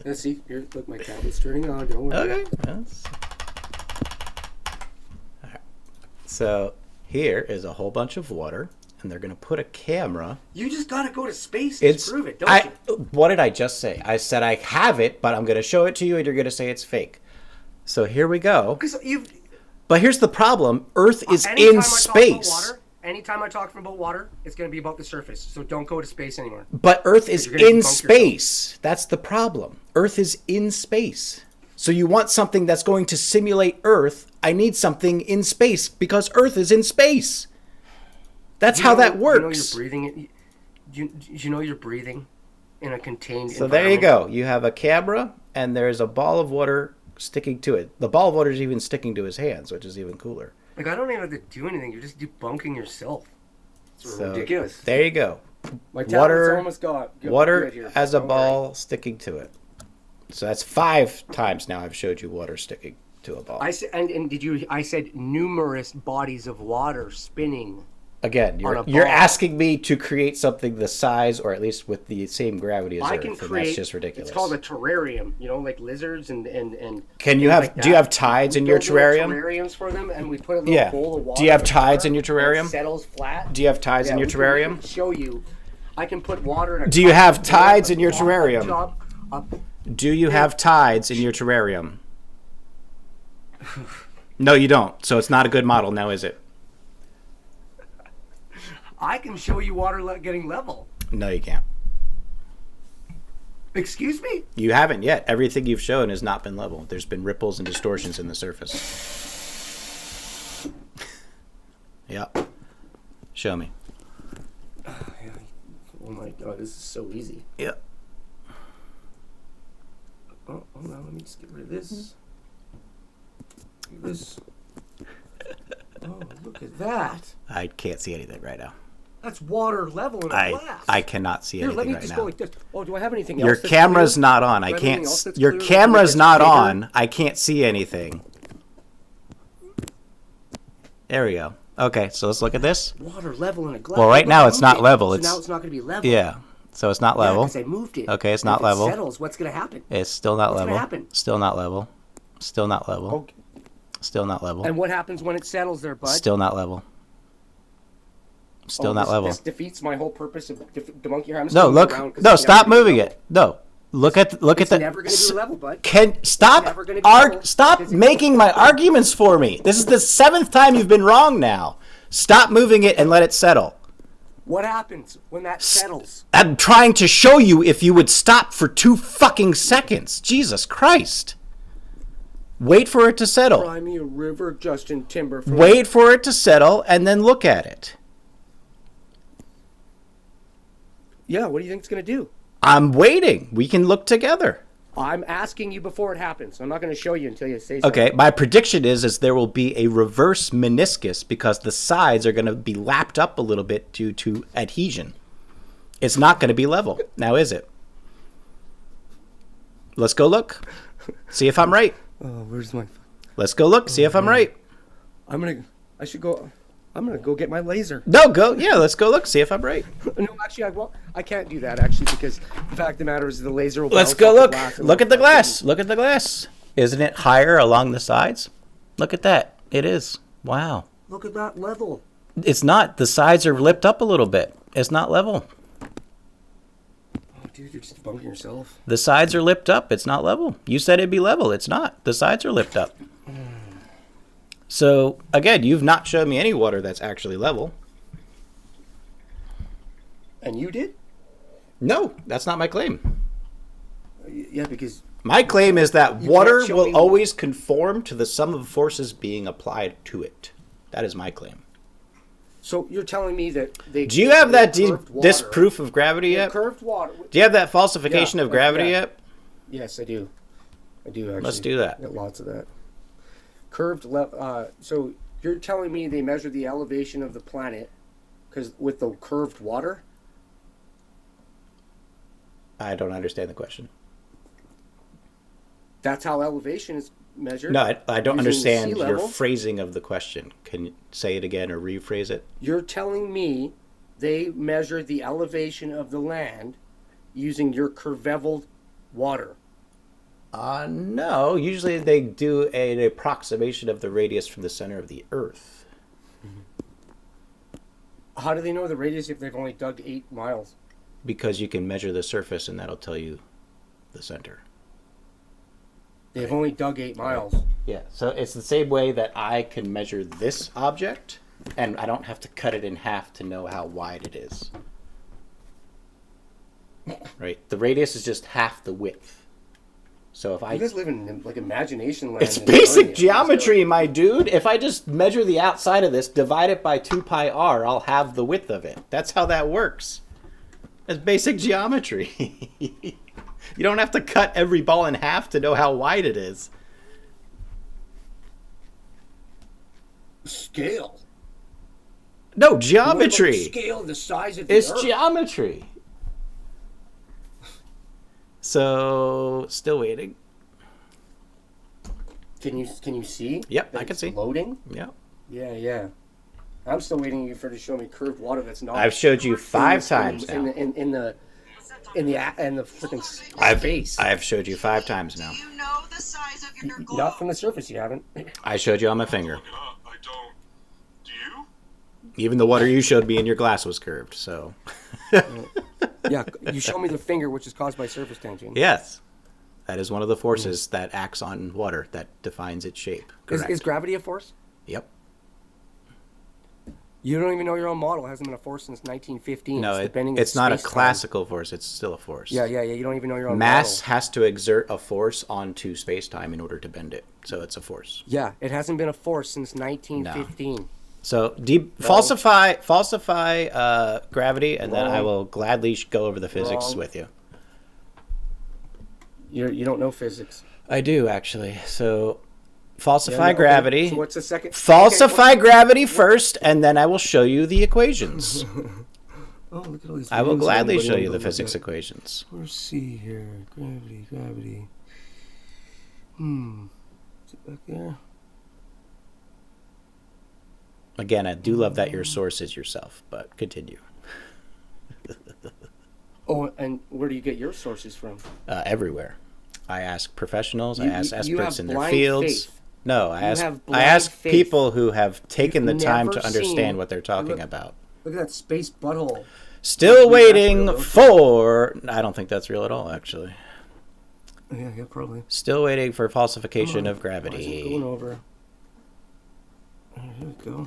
Speaker 2: Let's see. Here, look, my tablet's turning on. Don't worry.
Speaker 1: Okay. All right. So here is a whole bunch of water, and they're going to put a camera.
Speaker 2: You just got to go to space to prove it, don't you?
Speaker 1: What did I just say? I said I have it, but I'm going to show it to you, and you're going to say it's fake. So here we go. But here's the problem. Earth is in space.
Speaker 2: Anytime I talk about water, it's going to be about the surface. So don't go to space anymore.
Speaker 1: But Earth is in space. That's the problem. Earth is in space. So you want something that's going to simulate Earth. I need something in space because Earth is in space. That's how that works.
Speaker 2: You know you're breathing in a contained
Speaker 1: environment. So there you go. You have a camera and there's a ball of water sticking to it. The ball of water is even sticking to his hands, which is even cooler.
Speaker 2: Like, I don't even have to do anything. You're just debunking yourself. It's ridiculous.
Speaker 1: There you go.
Speaker 2: My tablet's almost gone.
Speaker 1: Water as a ball sticking to it. So that's 5 times now I've showed you water sticking to a ball.
Speaker 2: I said, I said numerous bodies of water spinning.
Speaker 1: Again, you're asking me to create something the size, or at least with the same gravity as Earth, and that's just ridiculous.
Speaker 2: It's called a terrarium, like lizards and.
Speaker 1: Can you have? Like do you have tides in your terrarium?
Speaker 2: Terrariums for them, and we put a little bowl of water.
Speaker 1: Do you have tides in your terrarium?
Speaker 2: It settles flat.
Speaker 1: Do you have tides in your terrarium?
Speaker 2: I can show you. I can put water in a.
Speaker 1: Do you have tides in your terrarium? Do you have tides in your terrarium? No, you don't. So it's not a good model now, is it?
Speaker 2: I can show you water getting level.
Speaker 1: No, you can't.
Speaker 2: Excuse me?
Speaker 1: You haven't yet. Everything you've shown has not been level. There's been ripples and distortions in the surface. Yeah. Show me.
Speaker 2: Oh my god, this is so easy.
Speaker 1: Yeah.
Speaker 2: Oh, hold on, let me just get rid of this. This. Oh, look at that.
Speaker 1: I can't see anything right now.
Speaker 2: That's water level in a glass.
Speaker 1: I cannot see anything right now. Let me just go like
Speaker 2: this. Oh, do I have anything else?
Speaker 1: Your camera's not on. I can't. Your camera's not on. I can't see anything. There we go. Okay, so let's look at this.
Speaker 2: Water level in a glass.
Speaker 1: Well, right now it's not level.
Speaker 2: So now it's not going to be level.
Speaker 1: Yeah. So it's not level.
Speaker 2: Because I moved it.
Speaker 1: Okay, it's not level.
Speaker 2: If it settles, what's going to happen?
Speaker 1: It's still not level.
Speaker 2: What's going to happen?
Speaker 1: Still not level. Still not level.
Speaker 2: Okay.
Speaker 1: Still not level.
Speaker 2: And what happens when it settles there, bud?
Speaker 1: Still not level. Still not level.
Speaker 2: This defeats my whole purpose of debunking your.
Speaker 1: No, look. No, stop moving it. No. Look at the.
Speaker 2: It's never going to be level, bud.
Speaker 1: Stop making my arguments for me. This is the 7th time you've been wrong now. Stop moving it and let it settle.
Speaker 2: What happens when that settles?
Speaker 1: I'm trying to show you if you would stop for 2 fucking seconds. Jesus Christ. Wait for it to settle.
Speaker 2: Cry me a river, Justin Timber.
Speaker 1: Wait for it to settle and then look at it.
Speaker 2: Yeah, what do you think it's going to do?
Speaker 1: I'm waiting. We can look together.
Speaker 2: I'm asking you before it happens. I'm not going to show you until you say something.
Speaker 1: Okay, my prediction is there will be a reverse meniscus because the sides are going to be lapped up a little bit due to adhesion. It's not going to be level. Now, is it? Let's go look. See if I'm right.
Speaker 2: Oh, where's my...
Speaker 1: Let's go look. See if I'm right.
Speaker 2: I should go. I'm gonna go get my laser.
Speaker 1: No, go. Yeah, let's go look. See if I'm right.
Speaker 2: No, actually, I can't do that actually because the fact of the matter is the laser will.
Speaker 1: Let's go look. Look at the glass. Look at the glass. Isn't it higher along the sides? Look at that. It is. Wow.
Speaker 2: Look at that level.
Speaker 1: It's not. The sides are lipped up a little bit. It's not level.
Speaker 2: Oh, dude, you're just bunking yourself.
Speaker 1: The sides are lipped up. It's not level. You said it'd be level. It's not. The sides are lipped up. So, again, you've not shown me any water that's actually level.
Speaker 2: And you did?
Speaker 1: No, that's not my claim.
Speaker 2: Yeah, because...
Speaker 1: My claim is that water will always conform to the sum of forces being applied to it. That is my claim.
Speaker 2: So you're telling me that they...
Speaker 1: Do you have that this proof of gravity yet?
Speaker 2: Curved water.
Speaker 1: Do you have that falsification of gravity yet?
Speaker 2: Yes, I do. I do, actually.
Speaker 1: Let's do that.
Speaker 2: I got lots of that. So you're telling me they measure the elevation of the planet with the curved water?
Speaker 1: I don't understand the question.
Speaker 2: That's how elevation is measured?
Speaker 1: No, I don't understand your phrasing of the question. Can you say it again or rephrase it?
Speaker 2: You're telling me they measure the elevation of the land using your curveveled water?
Speaker 1: No. Usually they do an approximation of the radius from the center of the Earth.
Speaker 2: How do they know the radius if they've only dug 8 miles?
Speaker 1: Because you can measure the surface and that'll tell you the center.
Speaker 2: They've only dug 8 miles.
Speaker 1: Yeah, so it's the same way that I can measure this object, and I don't have to cut it in half to know how wide it is. Right? The radius is just half the width. So if
Speaker 2: you guys live in like imagination land.
Speaker 1: It's basic geometry, my dude. If I just measure the outside of this, divide it by 2 pi r, I'll have the width of it. That's how that works. That's basic geometry. You don't have to cut every ball in half to know how wide it is.
Speaker 2: Scale.
Speaker 1: No, geometry.
Speaker 2: What about the scale, the size of the
Speaker 1: It's
Speaker 2: Earth?
Speaker 1: Geometry. So, still waiting.
Speaker 2: Can you see?
Speaker 1: Yep, I can see.
Speaker 2: Loading?
Speaker 1: Yep.
Speaker 2: Yeah. I'm still waiting for you to show me curved water that's not.
Speaker 1: I've showed you 5 times now.
Speaker 2: In the freaking space.
Speaker 1: I've showed you 5 times now.
Speaker 3: Do you know the size of your globe?
Speaker 2: Not from the surface, you haven't.
Speaker 1: I showed you on my finger.
Speaker 4: I don't. Do you?
Speaker 1: Even the water you showed me in your glass was curved, so.
Speaker 2: Yeah, you show me the finger, which is caused by surface tension.
Speaker 1: Yes. That is one of the forces that acts on water that defines its shape.
Speaker 2: Is gravity a force?
Speaker 1: Yep.
Speaker 2: You don't even know your own model. It hasn't been a force since 1915.
Speaker 1: No, it's not a classical force. It's still a force.
Speaker 2: Yeah. You don't even know your own
Speaker 1: Mass
Speaker 2: model.
Speaker 1: has to exert a force onto space-time in order to bend it. So it's a force.
Speaker 2: Yeah, it hasn't been a force since 1915.
Speaker 1: No. So falsify gravity, and then I will gladly go over the physics with you.
Speaker 2: You don't know physics.
Speaker 1: I do, actually. So falsify gravity.
Speaker 2: So what's the second?
Speaker 1: Falsify gravity first, and then I will show you the equations.
Speaker 2: Oh, look at all these.
Speaker 1: I will gladly show you the physics equations.
Speaker 2: Let's see here. Gravity. Is it back there?
Speaker 1: Again, I do love that your source is yourself, but continue.
Speaker 2: Oh, and where do you get your sources from?
Speaker 1: Everywhere. I ask professionals. I ask experts in their
Speaker 2: blind
Speaker 1: fields.
Speaker 2: faith.
Speaker 1: No, I ask
Speaker 2: faith.
Speaker 1: people who have taken the time
Speaker 2: never
Speaker 1: to understand
Speaker 2: seen-
Speaker 1: what they're talking about.
Speaker 2: Look at that space butthole.
Speaker 1: Still waiting for... I don't think that's real at all, actually.
Speaker 2: Yeah, probably.
Speaker 1: Still waiting for falsification of
Speaker 2: Why is it
Speaker 1: gravity.
Speaker 2: going over? Here we go.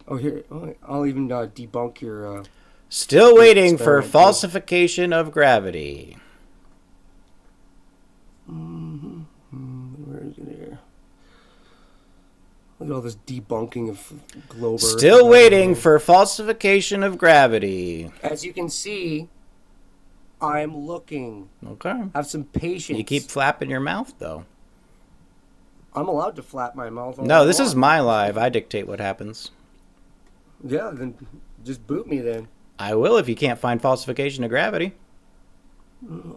Speaker 2: Oh, here. Oh, I'll even debunk your...
Speaker 1: Still waiting for
Speaker 2: experiment, too.
Speaker 1: falsification of gravity.
Speaker 2: Where is it here? Look at all this debunking of globe Earth.
Speaker 1: Still waiting for falsification of gravity.
Speaker 2: As you can see, I'm looking.
Speaker 1: Okay.
Speaker 2: Have some patience.
Speaker 1: You keep flapping your mouth, though.
Speaker 2: I'm allowed to flap my mouth. all
Speaker 1: No,
Speaker 2: I
Speaker 1: this is
Speaker 2: want.
Speaker 1: my live. I dictate what happens.
Speaker 2: Yeah, then just boot me then.
Speaker 1: I will if you can't find falsification of gravity.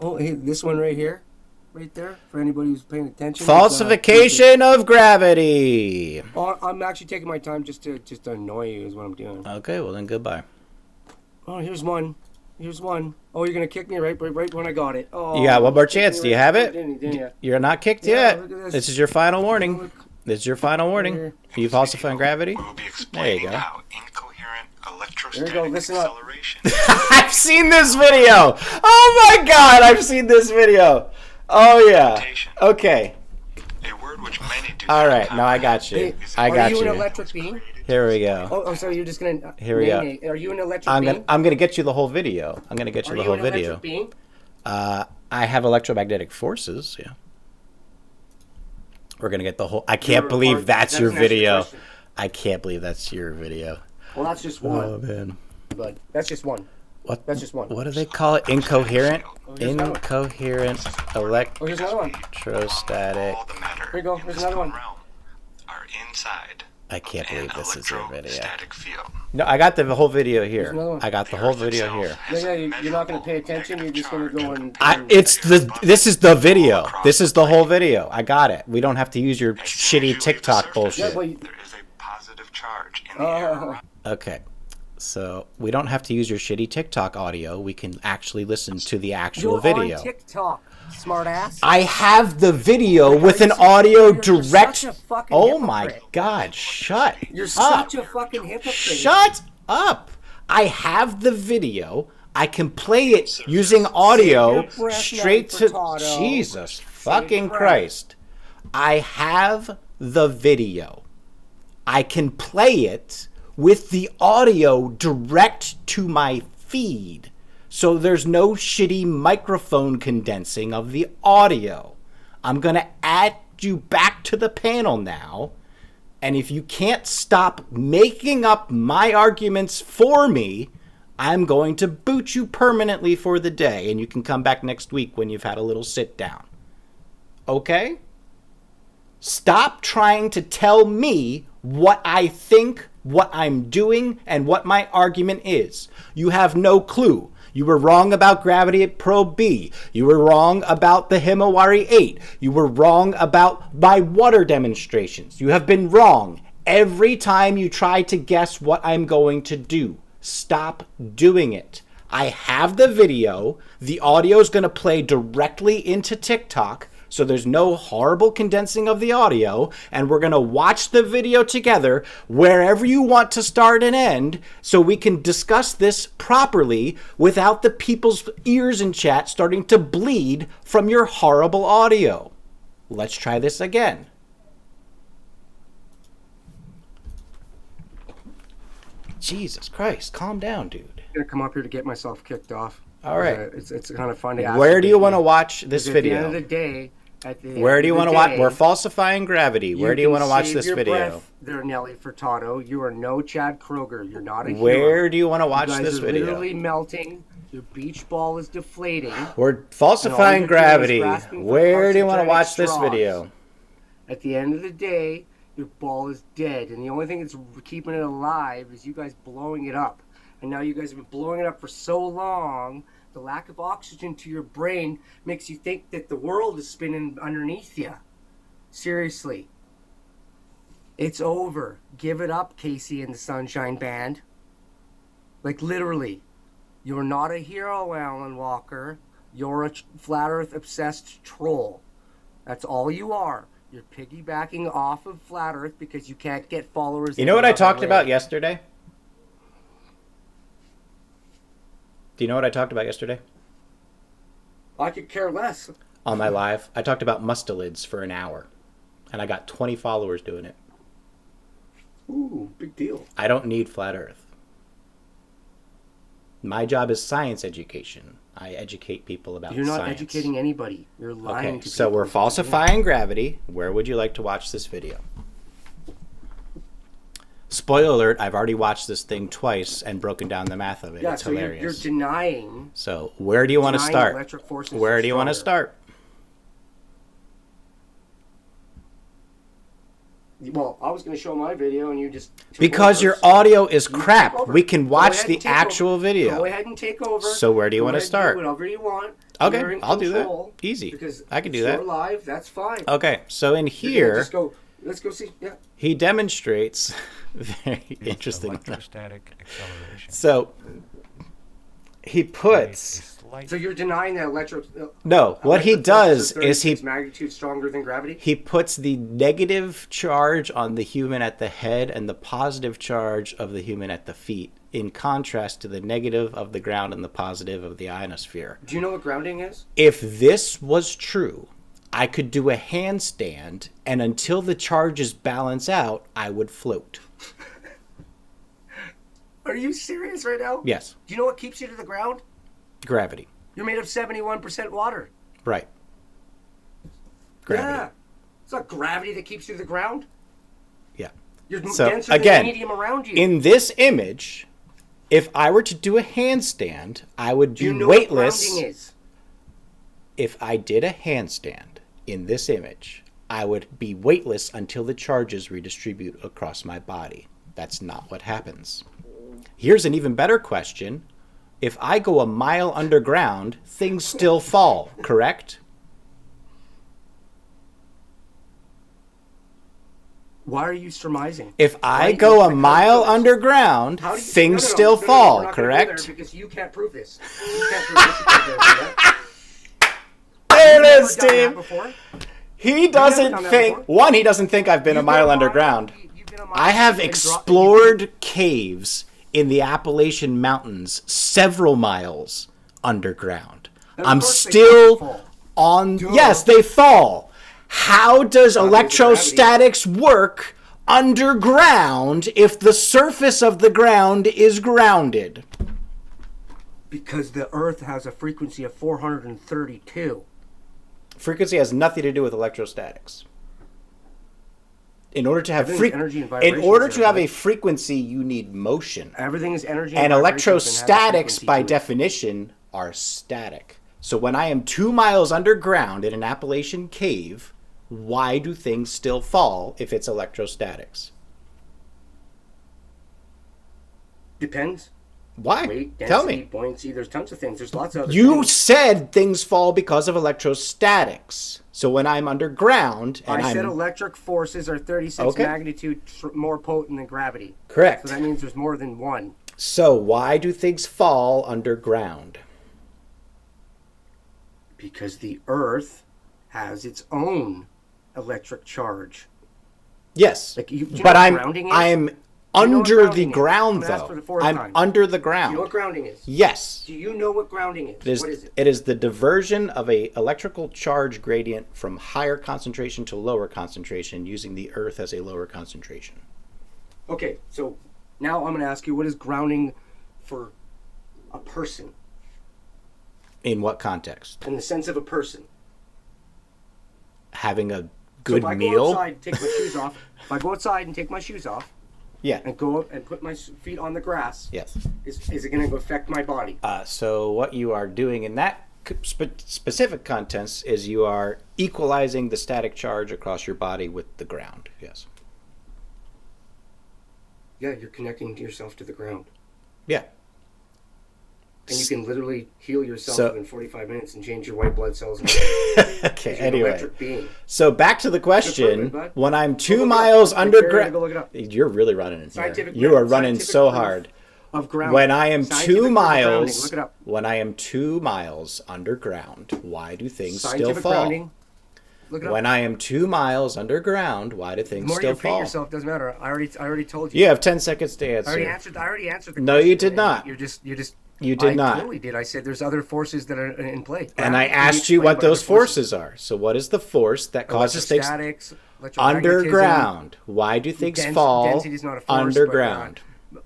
Speaker 2: Oh, hey, this one right here. right there for anybody who's paying attention.
Speaker 1: Falsification of gravity.
Speaker 2: Oh, I'm actually taking my time just to annoy you is what I'm doing.
Speaker 1: Okay, well then goodbye.
Speaker 2: Oh, here's one. Here's one. Oh, you're gonna kick me right when I got it. Oh,
Speaker 1: You got one more chance. Do you have it?
Speaker 2: Didn't you?
Speaker 1: You're not kicked
Speaker 2: Yeah,
Speaker 1: yet.
Speaker 2: look at this.
Speaker 1: This is your final warning.
Speaker 2: Look.
Speaker 1: This is your final warning.
Speaker 2: Here.
Speaker 1: Are you falsifying gravity?
Speaker 4: We'll be
Speaker 1: There you
Speaker 4: explaining
Speaker 1: go.
Speaker 4: how incoherent electrostatic
Speaker 2: There you go, listen up.
Speaker 4: acceleration.
Speaker 1: I've seen this video. Oh my god, I've seen this video. Oh yeah. Okay.
Speaker 4: A word which many do
Speaker 1: All
Speaker 4: not
Speaker 1: right. No, I got you.
Speaker 2: Hey,
Speaker 1: I got
Speaker 2: Are you an
Speaker 1: you.
Speaker 2: electric being?
Speaker 1: Here we go.
Speaker 2: Oh, sorry. You're just gonna.
Speaker 1: Here we go.
Speaker 2: Are you an electric
Speaker 1: I'm
Speaker 2: being?
Speaker 1: gonna get you the whole video. I'm gonna get you
Speaker 2: Are
Speaker 1: the
Speaker 2: you
Speaker 1: whole
Speaker 2: an
Speaker 1: video.
Speaker 2: electric being?
Speaker 1: I have electromagnetic forces. Yeah. We're gonna get the whole. I can't
Speaker 2: You're
Speaker 1: believe
Speaker 2: hard-
Speaker 1: that's your
Speaker 2: an extra
Speaker 1: video.
Speaker 2: question.
Speaker 1: I can't believe that's your video.
Speaker 2: Well, that's just one.
Speaker 1: Oh man.
Speaker 2: But that's just one.
Speaker 1: What?
Speaker 2: That's just one.
Speaker 1: What do they call it? Incoherent.
Speaker 2: here's another one.
Speaker 1: Incoherent
Speaker 2: Oh, here's another one.
Speaker 1: electrostatic.
Speaker 4: all the matter
Speaker 2: Here you go.
Speaker 4: in
Speaker 2: Here's
Speaker 4: this
Speaker 2: another
Speaker 4: known
Speaker 2: one.
Speaker 4: realm are inside
Speaker 1: I can't
Speaker 4: an
Speaker 1: believe this is your video.
Speaker 4: electrostatic field.
Speaker 1: No, I got the whole video here.
Speaker 2: another one.
Speaker 1: I got the whole video here.
Speaker 2: Yeah, you're not gonna pay attention. You're just gonna go and.
Speaker 1: This is the video. This is the whole video. I got it. We don't have to use your shitty TikTok
Speaker 2: Yeah,
Speaker 1: bullshit.
Speaker 2: well,
Speaker 4: There is a positive charge in the air
Speaker 2: Oh,
Speaker 4: around.
Speaker 1: Okay. So we don't have to use your shitty TikTok audio. We can actually listen to the actual
Speaker 2: you're
Speaker 1: video.
Speaker 2: on TikTok, smart ass.
Speaker 1: I have the video with an
Speaker 2: You're
Speaker 1: audio
Speaker 2: such
Speaker 1: direct.
Speaker 2: a fucking
Speaker 1: Oh my
Speaker 2: hypocrite.
Speaker 1: god! Shut
Speaker 2: You're
Speaker 1: up!
Speaker 2: such a fucking hypocrite.
Speaker 1: Shut up! I have the video. I can play it using audio
Speaker 2: Save your breath,
Speaker 1: straight
Speaker 2: Nelly
Speaker 1: to
Speaker 2: Furtado.
Speaker 1: Jesus
Speaker 2: Save
Speaker 1: fucking
Speaker 2: breath.
Speaker 1: Christ. I have the video. I can play it with the audio direct to my feed. So there's no shitty microphone condensing of the audio. I'm going to add you back to the panel now. And if you can't stop making up my arguments for me, I'm going to boot you permanently for the day. And you can come back next week when you've had a little sit down. Okay? Stop trying to tell me what I think, what I'm doing, and what my argument is. You have no clue. You were wrong about gravity at probe B. You were wrong about the Himawari 8. You were wrong about my water demonstrations. You have been wrong every time you try to guess what I'm going to do. Stop doing it. I have the video. The audio is going to play directly into TikTok. So there's no horrible condensing of the audio, and we're going to watch the video together wherever you want to start and end so we can discuss this properly without the people's ears in chat starting to bleed from your horrible audio. Let's try this again. Jesus Christ, calm down, dude.
Speaker 2: I'm gonna come up here to get myself kicked off.
Speaker 1: All right.
Speaker 2: It's kind of fun to ask.
Speaker 1: Where do you want to watch this
Speaker 2: At
Speaker 1: video?
Speaker 2: the end of the day,
Speaker 1: Where do you want to watch? We're falsifying gravity. Where do you want to watch this video?
Speaker 2: Breath there, Nelly Furtado. You are no Chad Kroger. You're not a hero.
Speaker 1: Where do you want to watch
Speaker 2: You guys
Speaker 1: this
Speaker 2: are
Speaker 1: video?
Speaker 2: literally melting. Your beach ball is deflating.
Speaker 1: We're falsifying
Speaker 2: And all you're doing is
Speaker 1: gravity.
Speaker 2: grasping for
Speaker 1: Where do you want to
Speaker 2: concentrated
Speaker 1: watch this
Speaker 2: straws.
Speaker 1: video?
Speaker 2: At the end of the day, your ball is dead, and the only thing that's keeping it alive is you guys blowing it up. And now you guys have been blowing it up for so long. The lack of oxygen to your brain makes you think that the world is spinning underneath you. Seriously. It's over. Give it up, Casey and the Sunshine Band. Like, literally. You're not a hero, Alan Walker. You're a flat earth obsessed troll. That's all you are. You're piggybacking off of flat earth because you can't get followers.
Speaker 1: You know what I talked about yesterday? Do you know what I talked about yesterday?
Speaker 2: I could care less.
Speaker 1: On my live, I talked about mustelids for an hour. And I got 20 followers doing it.
Speaker 2: Ooh, big deal.
Speaker 1: I don't need flat earth. My job is science education. I educate people about
Speaker 2: You're not
Speaker 1: science.
Speaker 2: educating anybody. You're lying
Speaker 1: Okay,
Speaker 2: to
Speaker 1: so
Speaker 2: people.
Speaker 1: we're falsifying gravity. Where would you like to watch this video? Spoiler alert, I've already watched this thing twice and broken down the math of it.
Speaker 2: Yeah,
Speaker 1: It's
Speaker 2: so you're
Speaker 1: hilarious.
Speaker 2: denying.
Speaker 1: So where do you want to
Speaker 2: denying
Speaker 1: start?
Speaker 2: electric forces
Speaker 1: Where
Speaker 2: are
Speaker 1: do you want to
Speaker 2: stronger.
Speaker 1: start?
Speaker 2: Well, I was going to show my video and you just... took
Speaker 1: Because
Speaker 2: over,
Speaker 1: your
Speaker 2: so
Speaker 1: audio is
Speaker 2: you
Speaker 1: crap.
Speaker 2: take over.
Speaker 1: We can
Speaker 2: Go
Speaker 1: watch
Speaker 2: ahead
Speaker 1: the
Speaker 2: and take
Speaker 1: actual
Speaker 2: over.
Speaker 1: video.
Speaker 2: Go ahead and take over.
Speaker 1: So where do you
Speaker 2: Go
Speaker 1: want to
Speaker 2: ahead and
Speaker 1: start?
Speaker 2: do whatever you want.
Speaker 1: Okay,
Speaker 2: You're in
Speaker 1: I'll do that.
Speaker 2: control
Speaker 1: Easy.
Speaker 2: Because
Speaker 1: I can do
Speaker 2: if
Speaker 1: that.
Speaker 2: You're live. That's fine.
Speaker 1: Okay, so in
Speaker 2: You're gonna
Speaker 1: here,
Speaker 2: just go. Let's go see. Yeah.
Speaker 1: he demonstrates very interesting.
Speaker 5: Electrostatic acceleration.
Speaker 1: So he puts.
Speaker 2: So you're denying that
Speaker 1: No, what he does is he
Speaker 2: magnitude stronger than gravity.
Speaker 1: he puts the negative charge on the human at the head and the positive charge of the human at the feet, in contrast to the negative of the ground and the positive of the ionosphere.
Speaker 2: Do you know what grounding is?
Speaker 1: If this was true, I could do a handstand, and until the charges balance out, I would float.
Speaker 2: Are you serious right now?
Speaker 1: Yes,
Speaker 2: Do you know what keeps you to the ground?
Speaker 1: gravity.
Speaker 2: You're made of 71% water.
Speaker 1: Right. Gravity.
Speaker 2: Yeah. It's not gravity that keeps you to the ground.
Speaker 1: Yeah.
Speaker 2: You're
Speaker 1: So,
Speaker 2: denser
Speaker 1: again,
Speaker 2: than the medium around you.
Speaker 1: In this image, if I were to do a handstand, I would
Speaker 2: Do
Speaker 1: be
Speaker 2: you know
Speaker 1: weightless.
Speaker 2: what grounding is?
Speaker 1: If I did a handstand in this image, I would be weightless until the charges redistribute across my body. That's not what happens. Here's an even better question. If I go a mile underground, things still fall, correct?
Speaker 2: Why are you surmising?
Speaker 1: If I go a mile underground,
Speaker 2: How do you-
Speaker 1: things
Speaker 2: no,
Speaker 1: still
Speaker 2: we're
Speaker 1: fall,
Speaker 2: not gonna go
Speaker 1: correct?
Speaker 2: there because you can't prove this. You can't prove this. You can't prove that.
Speaker 1: There it
Speaker 2: You've
Speaker 1: is,
Speaker 2: never done that
Speaker 1: Steve.
Speaker 2: before?
Speaker 1: He
Speaker 2: done
Speaker 1: doesn't
Speaker 2: that
Speaker 1: think.
Speaker 2: before?
Speaker 1: One, he doesn't think I've been a
Speaker 2: You've been
Speaker 1: mile underground.
Speaker 2: you've been a mile
Speaker 1: I have
Speaker 2: and
Speaker 1: explored caves in the Appalachian Mountains several miles underground.
Speaker 2: And of
Speaker 1: I'm
Speaker 2: course they
Speaker 1: still
Speaker 2: fall.
Speaker 1: on.
Speaker 2: Duh.
Speaker 1: Yes, they fall. How does
Speaker 2: because of
Speaker 1: electrostatics work underground if the surface of the ground is grounded?
Speaker 2: Because the Earth has a frequency of 432.
Speaker 1: Frequency has nothing to do with electrostatics. In order to have
Speaker 2: Everything's energy and
Speaker 1: in
Speaker 2: vibrations
Speaker 1: order
Speaker 2: there,
Speaker 1: to have
Speaker 2: buddy.
Speaker 1: a frequency, you need motion.
Speaker 2: Everything is energy
Speaker 1: And
Speaker 2: vibrations and have a
Speaker 1: electrostatics,
Speaker 2: frequency
Speaker 1: by
Speaker 2: to it.
Speaker 1: definition, are static. So when I am 2 miles underground in an Appalachian cave, why do things still fall if it's electrostatics?
Speaker 2: Depends.
Speaker 1: Why?
Speaker 2: Weight, density,
Speaker 1: Tell me.
Speaker 2: buoyancy. There's tons of things. There's lots of other
Speaker 1: You
Speaker 2: things.
Speaker 1: said things fall because of electrostatics. So when I'm underground and
Speaker 2: I said
Speaker 1: I'm
Speaker 2: electric forces are 36
Speaker 1: Okay.
Speaker 2: magnitude more potent than gravity.
Speaker 1: correct.
Speaker 2: So that means there's more than one.
Speaker 1: So why do things fall underground?
Speaker 2: Because the Earth has its own electric charge.
Speaker 1: Yes,
Speaker 2: Like, do you know
Speaker 1: but
Speaker 2: what grounding is?
Speaker 1: I'm
Speaker 2: Do you know what
Speaker 1: under the
Speaker 2: grounding is?
Speaker 1: ground
Speaker 2: I'm gonna ask
Speaker 1: though.
Speaker 2: for the fourth
Speaker 1: I'm
Speaker 2: time.
Speaker 1: under the
Speaker 2: Do
Speaker 1: ground.
Speaker 2: you know what grounding is?
Speaker 1: Yes.
Speaker 2: Do you know what grounding is? What is it?
Speaker 1: It is the diversion of a electrical charge gradient from higher concentration to lower concentration using the Earth as a lower concentration.
Speaker 2: Okay, so now I'm going to ask you, what is grounding for a person?
Speaker 1: In what context?
Speaker 2: In the sense of a person.
Speaker 1: Having a
Speaker 2: So
Speaker 1: good
Speaker 2: if I
Speaker 1: meal?
Speaker 2: go outside and take my shoes off, if I go outside and take my shoes off
Speaker 1: Yeah.
Speaker 2: and go up and put my feet on the grass,
Speaker 1: Yes.
Speaker 2: is it going to affect my body?
Speaker 1: So what you are doing in that specific context is you are equalizing the static charge across your body with the ground. Yes.
Speaker 2: Yeah, you're connecting yourself to the ground.
Speaker 1: Yeah.
Speaker 2: And you can literally heal yourself
Speaker 1: So-
Speaker 2: within 45 minutes and change your white blood cells. And
Speaker 1: Okay.
Speaker 2: you're an
Speaker 1: Anyway.
Speaker 2: electric being.
Speaker 1: So back to the question:
Speaker 2: Good, bud.
Speaker 1: when I'm
Speaker 2: Go
Speaker 1: 2
Speaker 2: look it
Speaker 1: miles
Speaker 2: up. Like, Barry,
Speaker 1: underground,
Speaker 2: go look it up.
Speaker 1: you're really running in here.
Speaker 2: Scientific
Speaker 1: You
Speaker 2: method,
Speaker 1: are running
Speaker 2: scientific
Speaker 1: so
Speaker 2: proof
Speaker 1: hard.
Speaker 2: Of ground.
Speaker 1: When I am
Speaker 2: Scientific
Speaker 1: 2
Speaker 2: proof of grounding.
Speaker 1: miles,
Speaker 2: Look it up.
Speaker 1: when I am 2 miles underground, why do things still
Speaker 2: Scientific
Speaker 1: fall?
Speaker 2: grounding. Look it up.
Speaker 1: When I am 2 miles underground, why do
Speaker 2: The
Speaker 1: things
Speaker 2: more you
Speaker 1: still
Speaker 2: repeat
Speaker 1: fall?
Speaker 2: yourself, doesn't matter. I already told you.
Speaker 1: You have 10 seconds to
Speaker 2: I already
Speaker 1: answer.
Speaker 2: answered. I already answered the
Speaker 1: No,
Speaker 2: question.
Speaker 1: you did
Speaker 2: and
Speaker 1: not.
Speaker 2: You're just.
Speaker 1: You did
Speaker 2: I
Speaker 1: not.
Speaker 2: totally did. I said there's other forces that are in play.
Speaker 1: And I
Speaker 2: Gravity,
Speaker 1: asked you
Speaker 2: explain
Speaker 1: what
Speaker 2: other
Speaker 1: those forces are. So what is the force that causes things
Speaker 2: Electrostatics, electromagnetism,
Speaker 1: underground? Why do things fall
Speaker 2: Density is not a force,
Speaker 1: underground?
Speaker 2: but,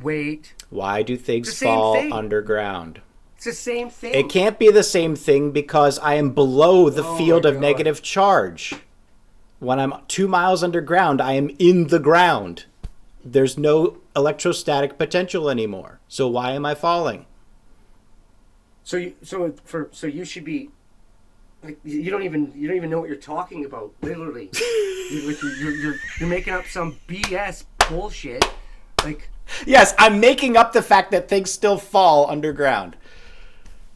Speaker 2: weight.
Speaker 1: Why do things
Speaker 2: It's the same
Speaker 1: fall
Speaker 2: thing.
Speaker 1: underground?
Speaker 2: It's the same thing.
Speaker 1: It can't be the same thing because I am below the
Speaker 2: Oh
Speaker 1: field
Speaker 2: my
Speaker 1: of
Speaker 2: God.
Speaker 1: negative charge. When I'm 2 miles underground, I am in the ground. There's no electrostatic potential anymore. So why am I falling?
Speaker 2: So you should be. Like, you don't even know what you're talking about. Literally, you're making up some BS bullshit. Like,
Speaker 1: Yes, I'm making up the fact that things still fall underground.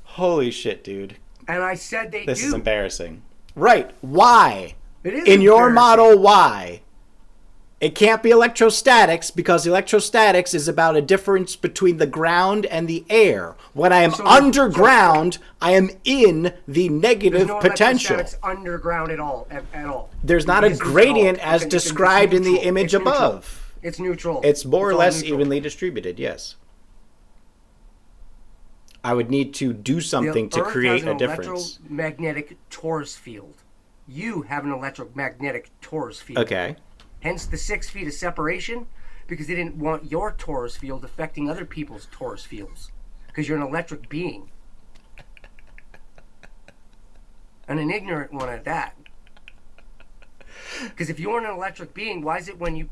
Speaker 1: Holy shit, dude.
Speaker 2: And I said they
Speaker 1: This
Speaker 2: do.
Speaker 1: is embarrassing. Right. Why?
Speaker 2: It is
Speaker 1: In your
Speaker 2: embarrassing.
Speaker 1: model, why? It can't be electrostatics because electrostatics is about a difference between the ground and the air. When I am
Speaker 2: So
Speaker 1: underground, I am in the negative
Speaker 2: There's no
Speaker 1: potential.
Speaker 2: electrostatics underground at all. At all.
Speaker 1: There's not a
Speaker 2: It's neutral.
Speaker 1: gradient as
Speaker 2: It's
Speaker 1: described in the
Speaker 2: neutral.
Speaker 1: image
Speaker 2: It's neutral.
Speaker 1: above.
Speaker 2: It's neutral.
Speaker 1: It's more or
Speaker 2: all
Speaker 1: less
Speaker 2: neutral.
Speaker 1: evenly distributed, yes. I would need to do something to
Speaker 2: Earth
Speaker 1: create
Speaker 2: has an
Speaker 1: a difference.
Speaker 2: electromagnetic torus field. You have an electromagnetic torus field.
Speaker 1: Okay.
Speaker 2: Hence the 6 feet of separation, because they didn't want your torus field affecting other people's torus fields. Because you're an electric being. And an ignorant one at that. Because if you weren't an electric being, why is it when you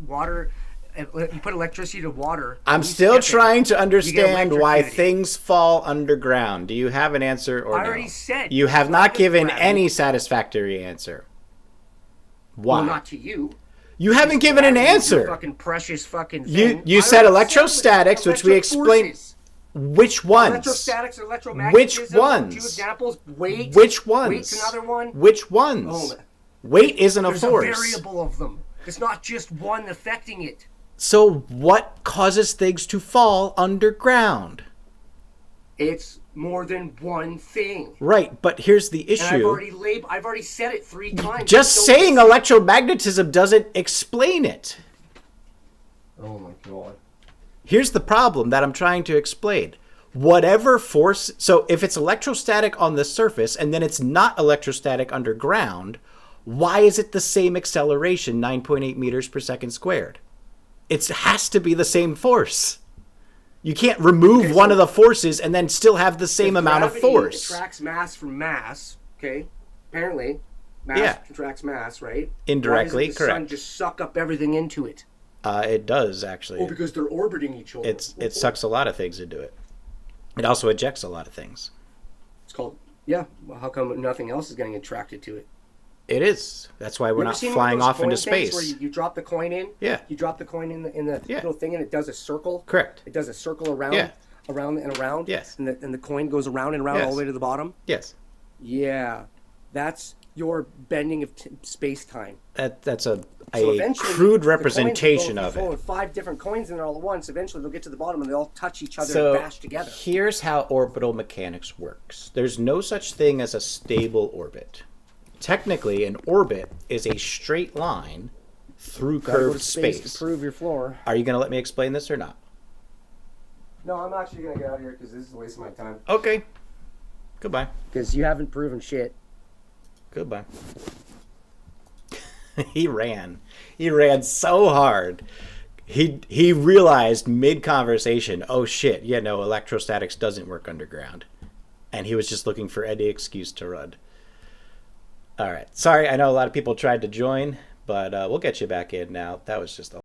Speaker 2: put electricity to water...
Speaker 1: I'm
Speaker 2: you
Speaker 1: still
Speaker 2: step in,
Speaker 1: trying to
Speaker 2: you get
Speaker 1: understand why
Speaker 2: electrocuted?
Speaker 1: things fall underground. Do you have an answer or
Speaker 2: I
Speaker 1: no?
Speaker 2: already said.
Speaker 1: You have not
Speaker 2: gravity.
Speaker 1: given any satisfactory answer. Why?
Speaker 2: Well, not to you.
Speaker 1: You haven't given an
Speaker 2: Gravity is your
Speaker 1: answer.
Speaker 2: fucking precious fucking
Speaker 1: You
Speaker 2: thing.
Speaker 1: you
Speaker 2: I
Speaker 1: said
Speaker 2: already
Speaker 1: electrostatics, which we
Speaker 2: electric
Speaker 1: explained.
Speaker 2: forces.
Speaker 1: Which ones?
Speaker 2: Electrostatics, electromagnetism.
Speaker 1: Which
Speaker 2: Two
Speaker 1: ones?
Speaker 2: examples. Weight.
Speaker 1: Which ones?
Speaker 2: Weight's another one.
Speaker 1: Which ones?
Speaker 2: Oh, man.
Speaker 1: Weight isn't a
Speaker 2: There's
Speaker 1: force.
Speaker 2: a variable of them. It's not just one affecting it.
Speaker 1: So what causes things to fall underground?
Speaker 2: It's more than one thing.
Speaker 1: Right, but here's the
Speaker 2: And
Speaker 1: issue.
Speaker 2: I've already said it 3 times.
Speaker 1: Just
Speaker 2: Don't
Speaker 1: saying
Speaker 2: listen.
Speaker 1: electromagnetism doesn't explain it.
Speaker 2: Oh my god.
Speaker 1: Here's the problem that I'm trying to explain. Whatever force, so if it's electrostatic on the surface and then it's not electrostatic underground, why is it the same acceleration, 9.8 meters per second squared? It has to be the same force. You can't remove
Speaker 2: Okay,
Speaker 1: one
Speaker 2: so
Speaker 1: of the forces and then still have the same
Speaker 2: If
Speaker 1: amount of
Speaker 2: gravity
Speaker 1: force.
Speaker 2: attracts mass from mass, okay? Apparently, mass
Speaker 1: Yeah.
Speaker 2: attracts mass, right?
Speaker 1: Indirectly,
Speaker 2: Why doesn't the sun
Speaker 1: correct.
Speaker 2: just suck up everything into it?
Speaker 1: It does, actually.
Speaker 2: Oh, because they're orbiting each other.
Speaker 1: It sucks a lot of things into it. It also ejects a lot of things.
Speaker 2: It's called, yeah. Well, how come nothing else is getting attracted to it?
Speaker 1: It is. That's why we're
Speaker 2: You ever
Speaker 1: not
Speaker 2: seen
Speaker 1: flying
Speaker 2: one of
Speaker 1: off
Speaker 2: those
Speaker 1: into
Speaker 2: coin things
Speaker 1: space.
Speaker 2: Where you drop the coin in.
Speaker 1: Yeah.
Speaker 2: You drop the coin in the
Speaker 1: Yeah.
Speaker 2: little thing, and it does a circle.
Speaker 1: Correct.
Speaker 2: It does a circle around,
Speaker 1: Yeah.
Speaker 2: around and around.
Speaker 1: Yes.
Speaker 2: And the coin goes around and around all
Speaker 1: Yes.
Speaker 2: the way to the bottom.
Speaker 1: Yes.
Speaker 2: Yeah, that's your bending of space time.
Speaker 1: That's a
Speaker 2: So eventually,
Speaker 1: crude
Speaker 2: the
Speaker 1: representation
Speaker 2: coins
Speaker 1: of
Speaker 2: will go
Speaker 1: it.
Speaker 2: with 5 different coins in there all at once. Eventually, they'll get to the bottom and they all touch each other
Speaker 1: So
Speaker 2: and bash together.
Speaker 1: here's how orbital mechanics works. There's no such thing as a stable orbit. Technically, an orbit is a straight line through
Speaker 2: Gotta go
Speaker 1: curved
Speaker 2: to space
Speaker 1: space.
Speaker 2: to prove your floor.
Speaker 1: Are you going to let me explain this or not?
Speaker 2: No, I'm actually gonna get out of here because this is a waste of my time.
Speaker 1: Okay. Goodbye.
Speaker 2: Because you haven't proven shit.
Speaker 1: Goodbye. He ran. He ran so hard. He realized mid-conversation, oh shit, yeah, no, electrostatics doesn't work underground. And he was just looking for any excuse to run. All right. Sorry, I know a lot of people tried to join, but we'll get you back in now. That was just a